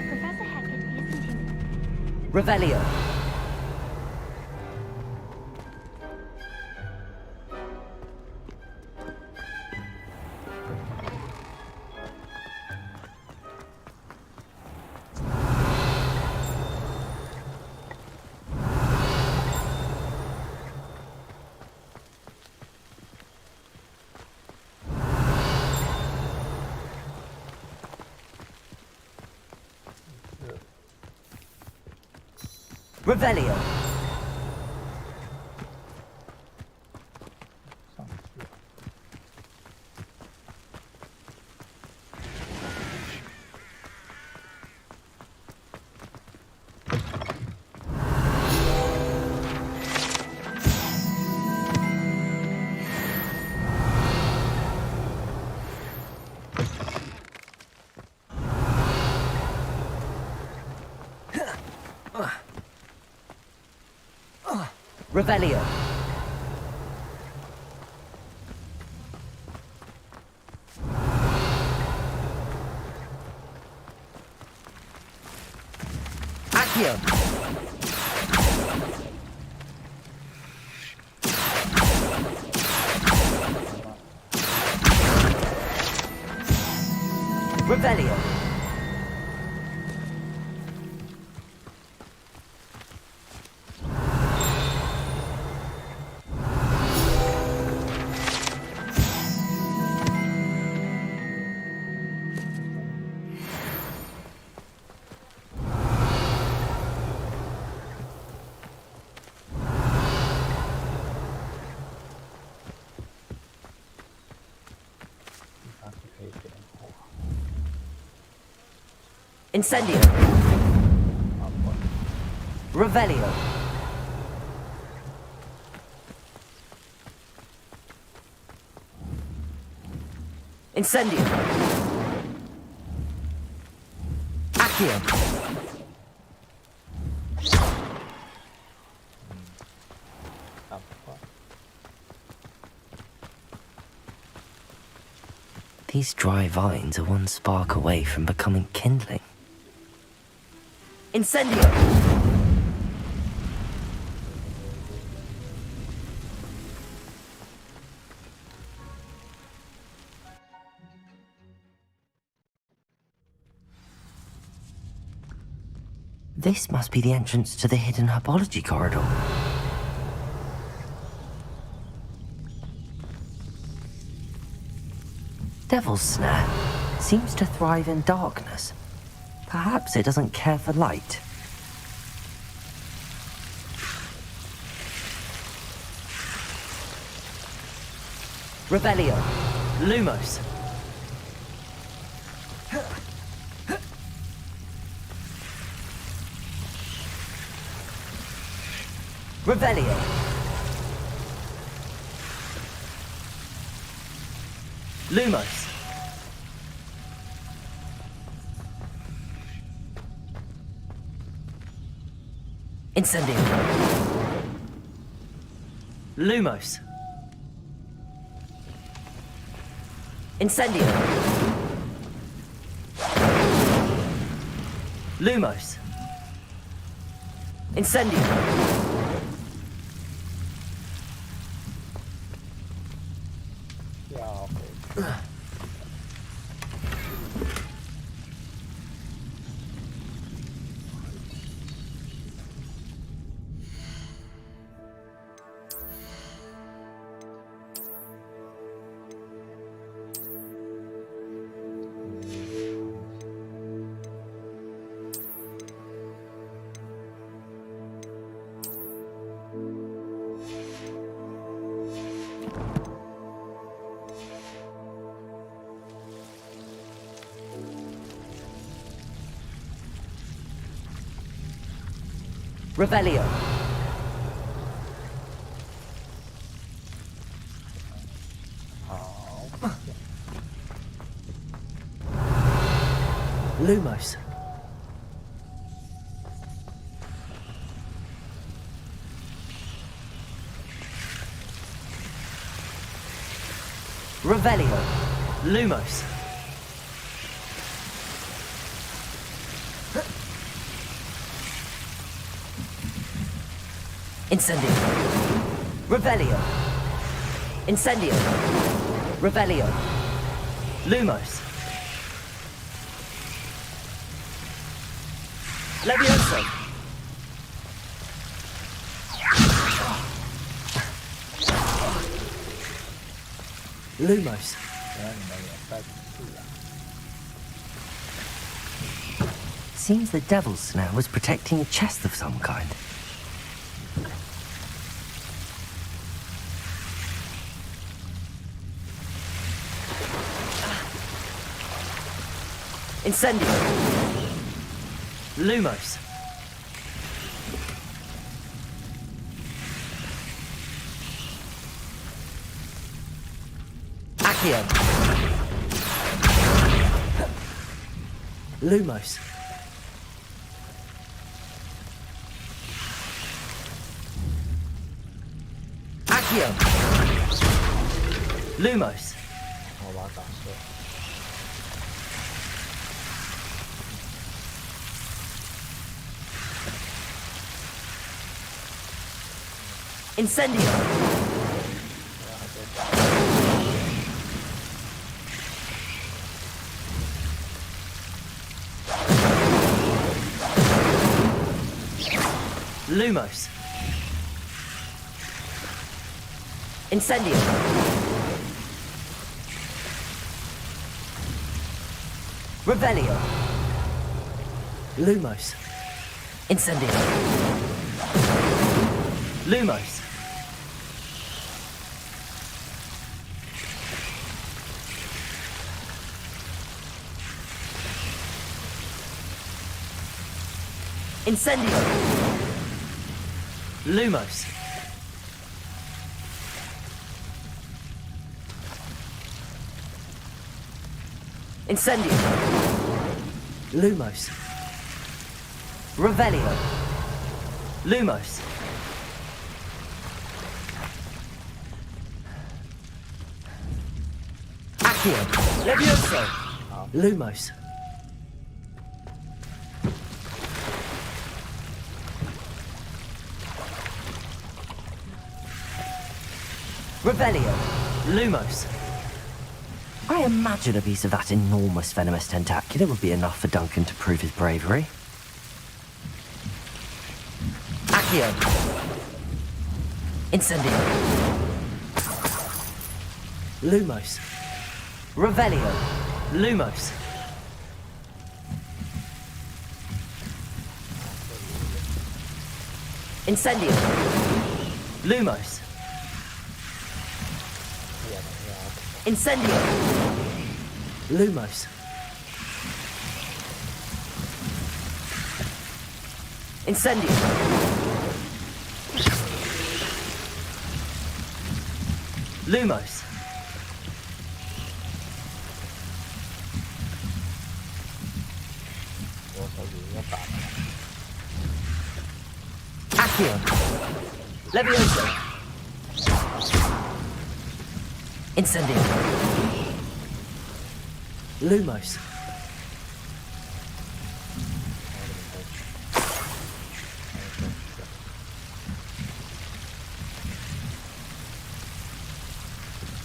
Professor Hecat isn't in. Revelio. Revelio. Revelio. Accio. Revelio. Incendio. Revelio. Incendio. Accio. These dry vines are one spark away from becoming kindling. Incendio! This must be the entrance to the hidden herbology corridor. Devil's Snare seems to thrive in darkness. Perhaps it doesn't care for light. Revelio. Lumos. Revelio. Lumos. Incendio. Lumos. Incendio. Lumos. Incendio. Revelio. Lumos. Revelio. Lumos. Incendio. Revelio. Incendio. Revelio. Lumos. Levioso. Lumos. Seems the Devil's Snare was protecting a chest of some kind. Incendio. Lumos. Accio. Lumos. Accio. Lumos. Incendio! Lumos. Incendio. Revelio. Lumos. Incendio. Lumos. Incendio. Lumos. Incendio. Lumos. Revelio. Lumos. Accio. Levioso. Lumos. Revelio. Lumos. I imagine a piece of that enormous venomous tentacular would be enough for Duncan to prove his bravery. Accio. Incendio. Lumos. Revelio. Lumos. Incendio. Lumos. Incendio. Lumos. Incendio. Lumos. Accio. Levioso. Incendio. Lumos.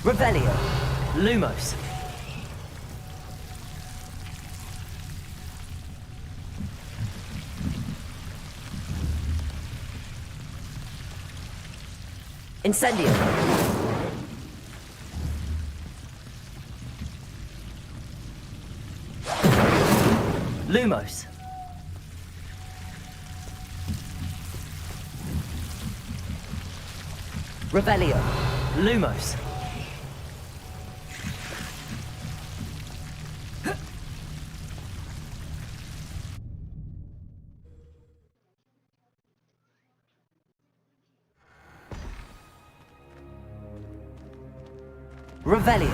Revelio. Lumos. Incendio. Lumos. Revelio. Lumos. Revelio.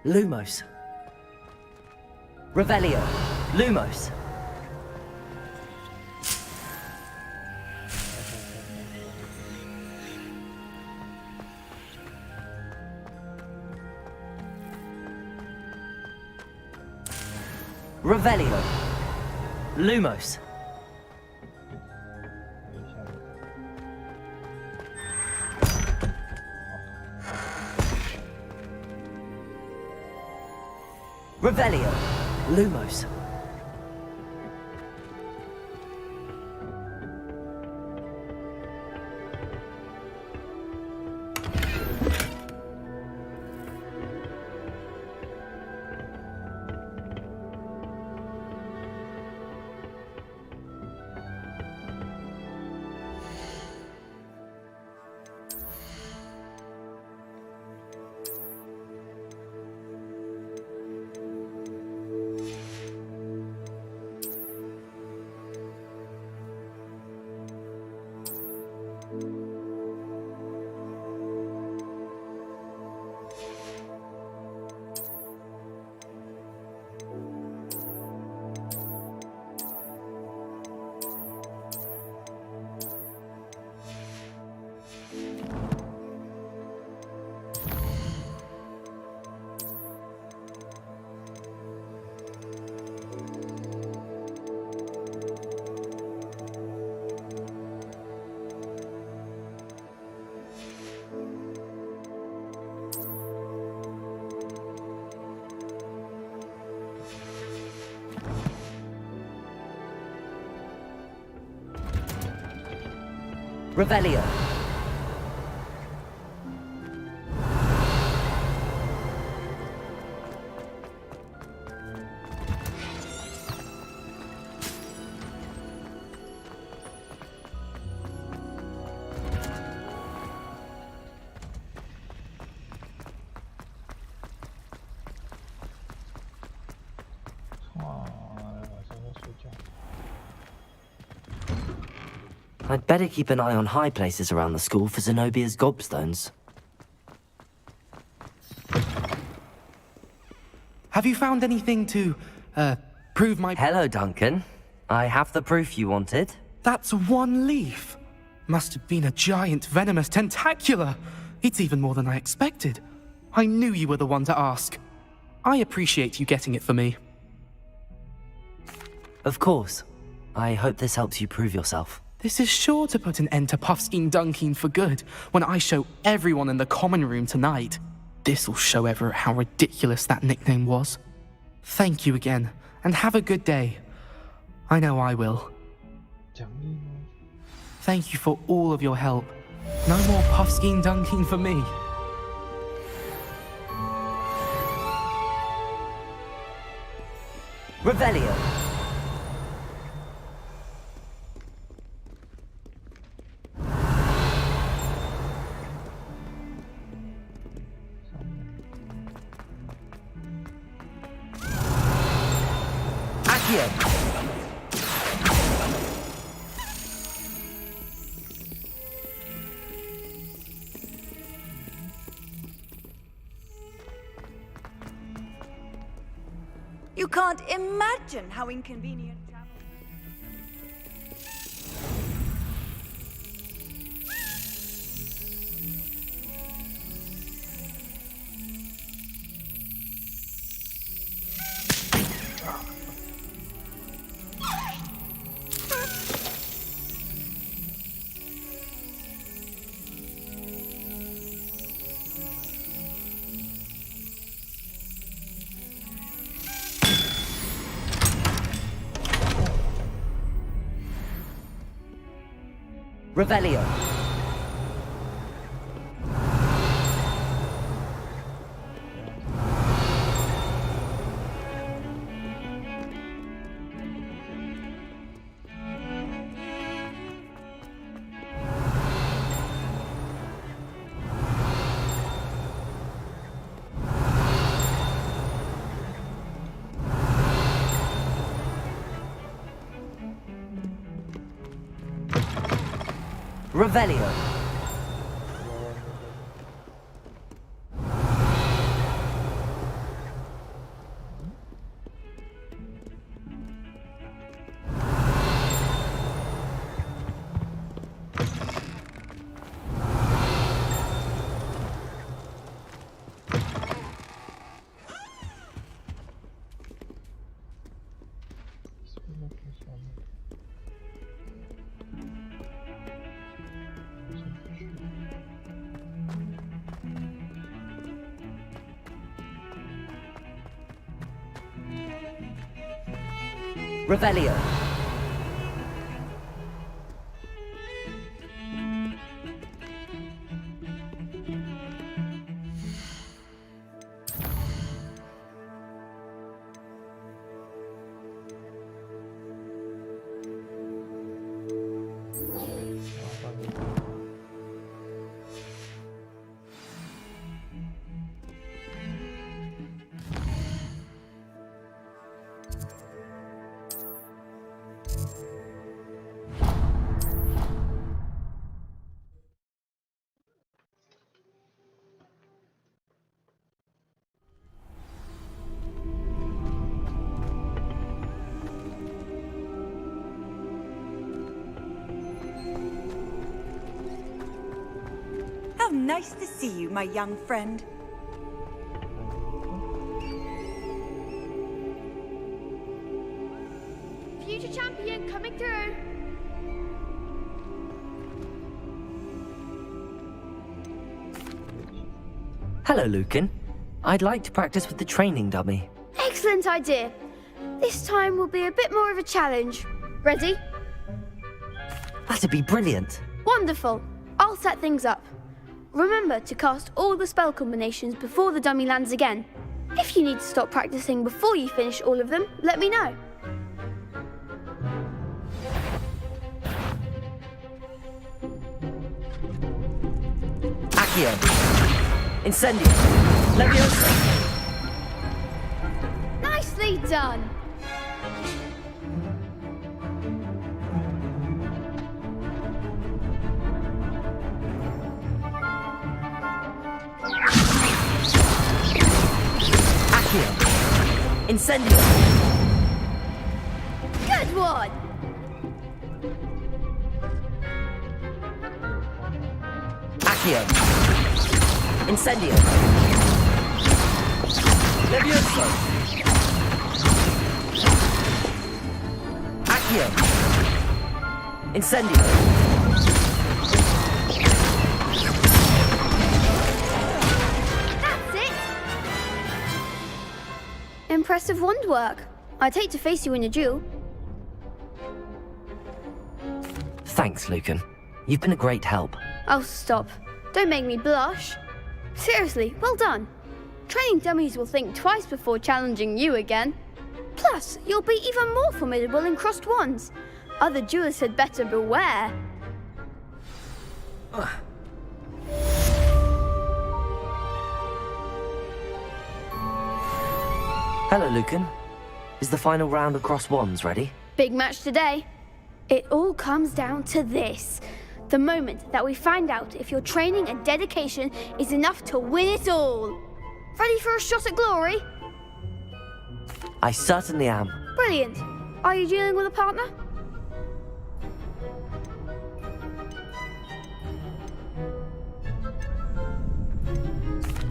Lumos. Revelio. Lumos. Revelio. Lumos. Revelio. Lumos. Revelio. I'd better keep an eye on high places around the school for Zenobia's gobstones. Have you found anything to, prove my... Hello, Duncan. I have the proof you wanted. That's one leaf. Must have been a giant venomous tentacula. It's even more than I expected. I knew you were the one to ask. I appreciate you getting it for me. Of course. I hope this helps you prove yourself. This is sure to put an end to Puffskein Dunkeen for good when I show everyone in the common room tonight. This'll show Everett how ridiculous that nickname was. Thank you again, and have a good day. I know I will. Thank you for all of your help. No more Puffskein Dunkeen for me. Revelio. You can't imagine how inconvenient travel... Revelio. Revelio. Revelio. How nice to see you, my young friend. Future champion coming through. Hello, Lucan. I'd like to practice with the training dummy. Excellent idea. This time will be a bit more of a challenge. Ready? That'd be brilliant. Wonderful. I'll set things up. Remember to cast all the spell combinations before the dummy lands again. If you need to stop practicing before you finish all of them, let me know. Accio. Incendio. Leviosa. Nicely done. Accio. Incendio. Good one. Accio. Incendio. Levioso. Accio. Incendio. That's it. Impressive wand work. I'd hate to face you in a duel. Thanks, Lucan. You've been a great help. Oh, stop. Don't make me blush. Seriously, well done. Training dummies will think twice before challenging you again. Plus, you'll be even more formidable in crossed wands. Other duelists had better beware. Hello, Lucan. Is the final round of crossed wands ready? Big match today. It all comes down to this. The moment that we find out if your training and dedication is enough to win it all. Ready for a shot at glory? I certainly am. Brilliant. Are you dealing with a partner?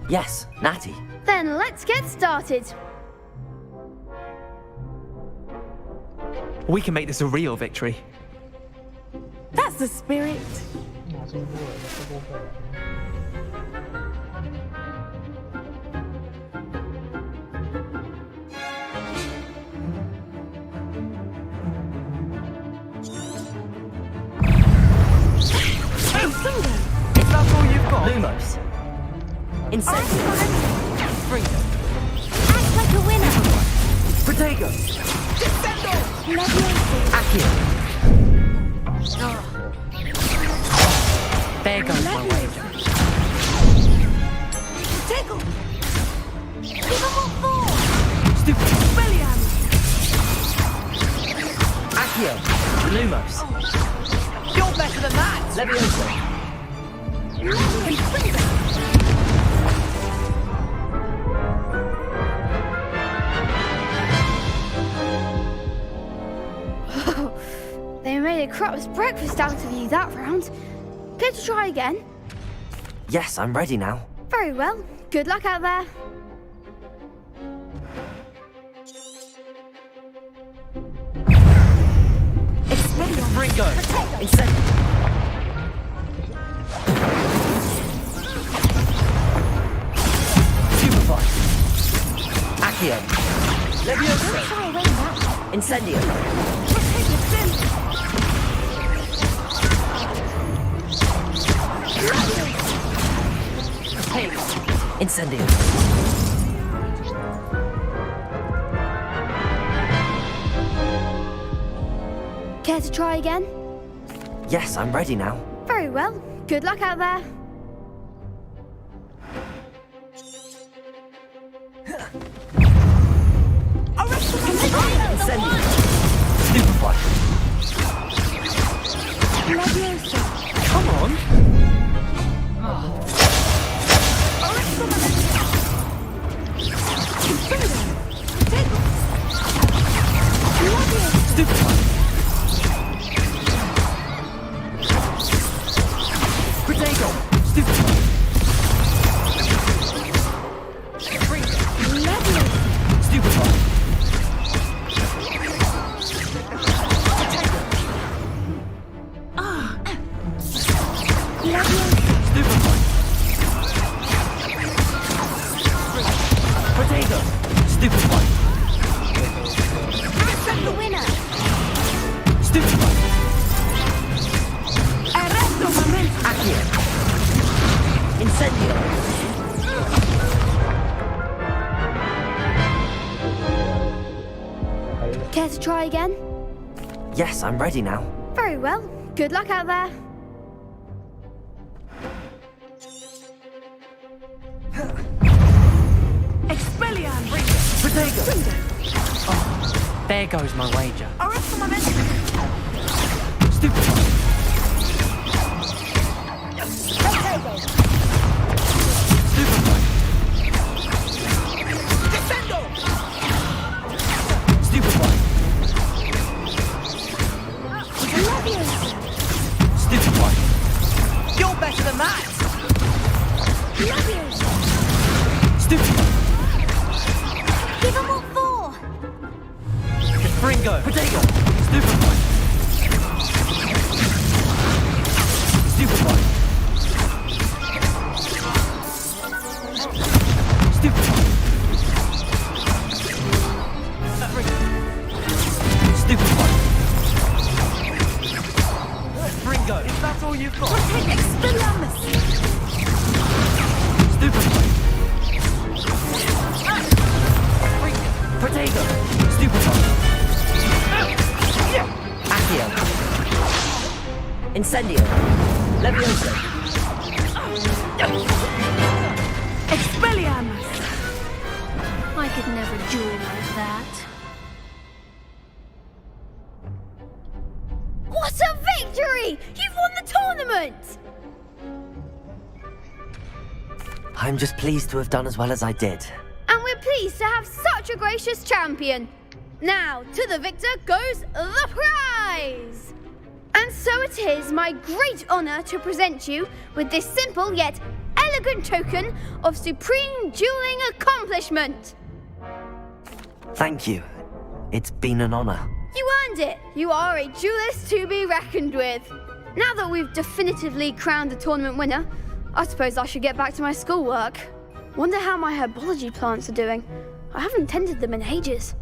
Yes, Natty. Then let's get started. We can make this a real victory. That's the spirit. Is that all you've got? Lumos. Incendio. Freedom. Act like a winner. Protego. Leviosa. Accio. There goes my wager. Tickle. Give him what for. Stupid. Brilliant. Accio. Lumos. You're better than that! Leviosa. They made a crap's breakfast out of you that round. Care to try again? Yes, I'm ready now. Very well. Good luck out there. Ringo. Incendio. Superfly. Accio. Leviosa. Incendio. Incendio. Care to try again? Yes, I'm ready now. Very well. Good luck out there. Incendio. Superfly. Come on. Superfly. Protego. Incendio! Care to try again? Yes, I'm ready now. Very well. Good luck out there. Expelliarmus! Oh, there goes my wager. Arrest momentum! Stupefy! Descendo! Stupefy! Stupefy! You're better than that! Stupefy! Give them what for? Fringo! Potato! Stupefy! Stupefy! Stupefy! Stupefy! Fringo! Is that all you've got? Expelliarmus! Stupefy! Protego! Stupefy! Accio! Incendio! Levioso! Expelliarmus! I could never duel like that. What a victory! You've won the tournament! I'm just pleased to have done as well as I did. And we're pleased to have such a gracious champion. Now, to the victor goes the prize! And so it is my great honor to present you with this simple yet elegant token of supreme dueling accomplishment. Thank you. It's been an honor. You earned it. You are a duelist to be reckoned with. Now that we've definitively crowned the tournament winner, I suppose I should get back to my schoolwork. Wonder how my herbology plants are doing. I haven't tended them in ages.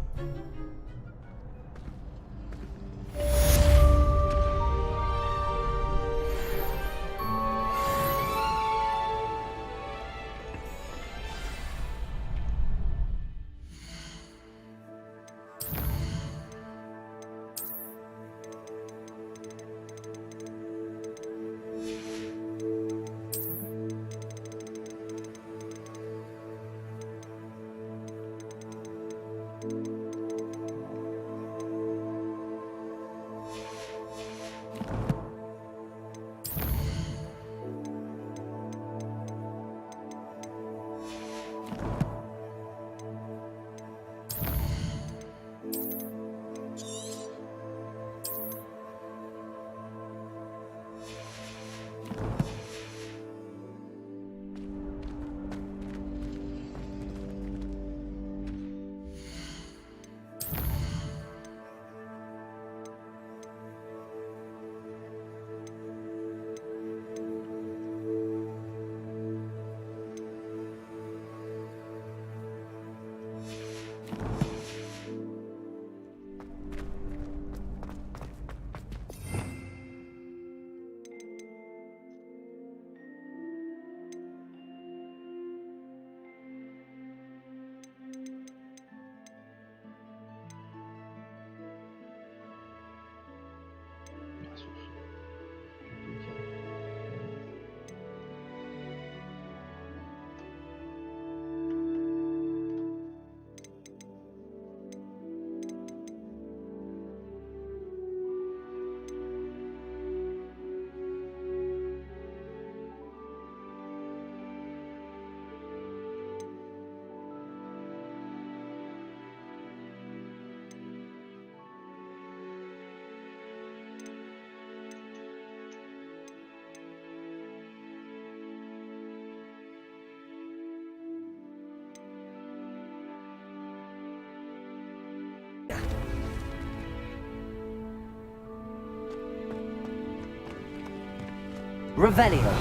Revelio.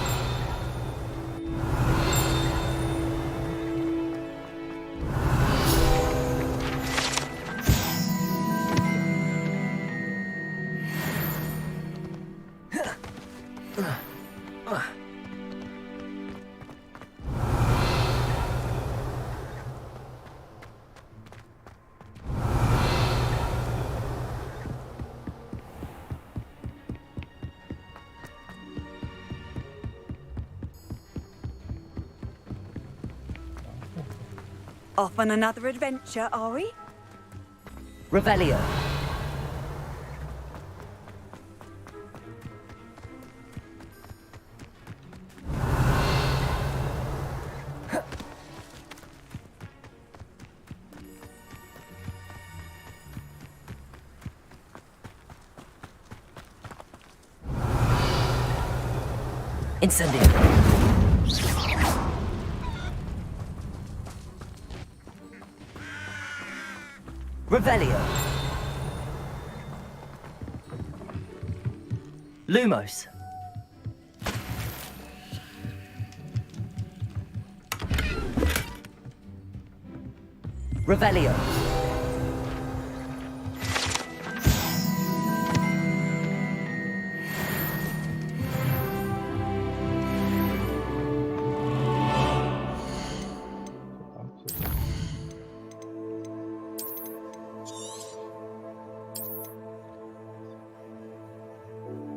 Off on another adventure, are we? Revelio. Incendio. Revelio. Lumos. Revelio.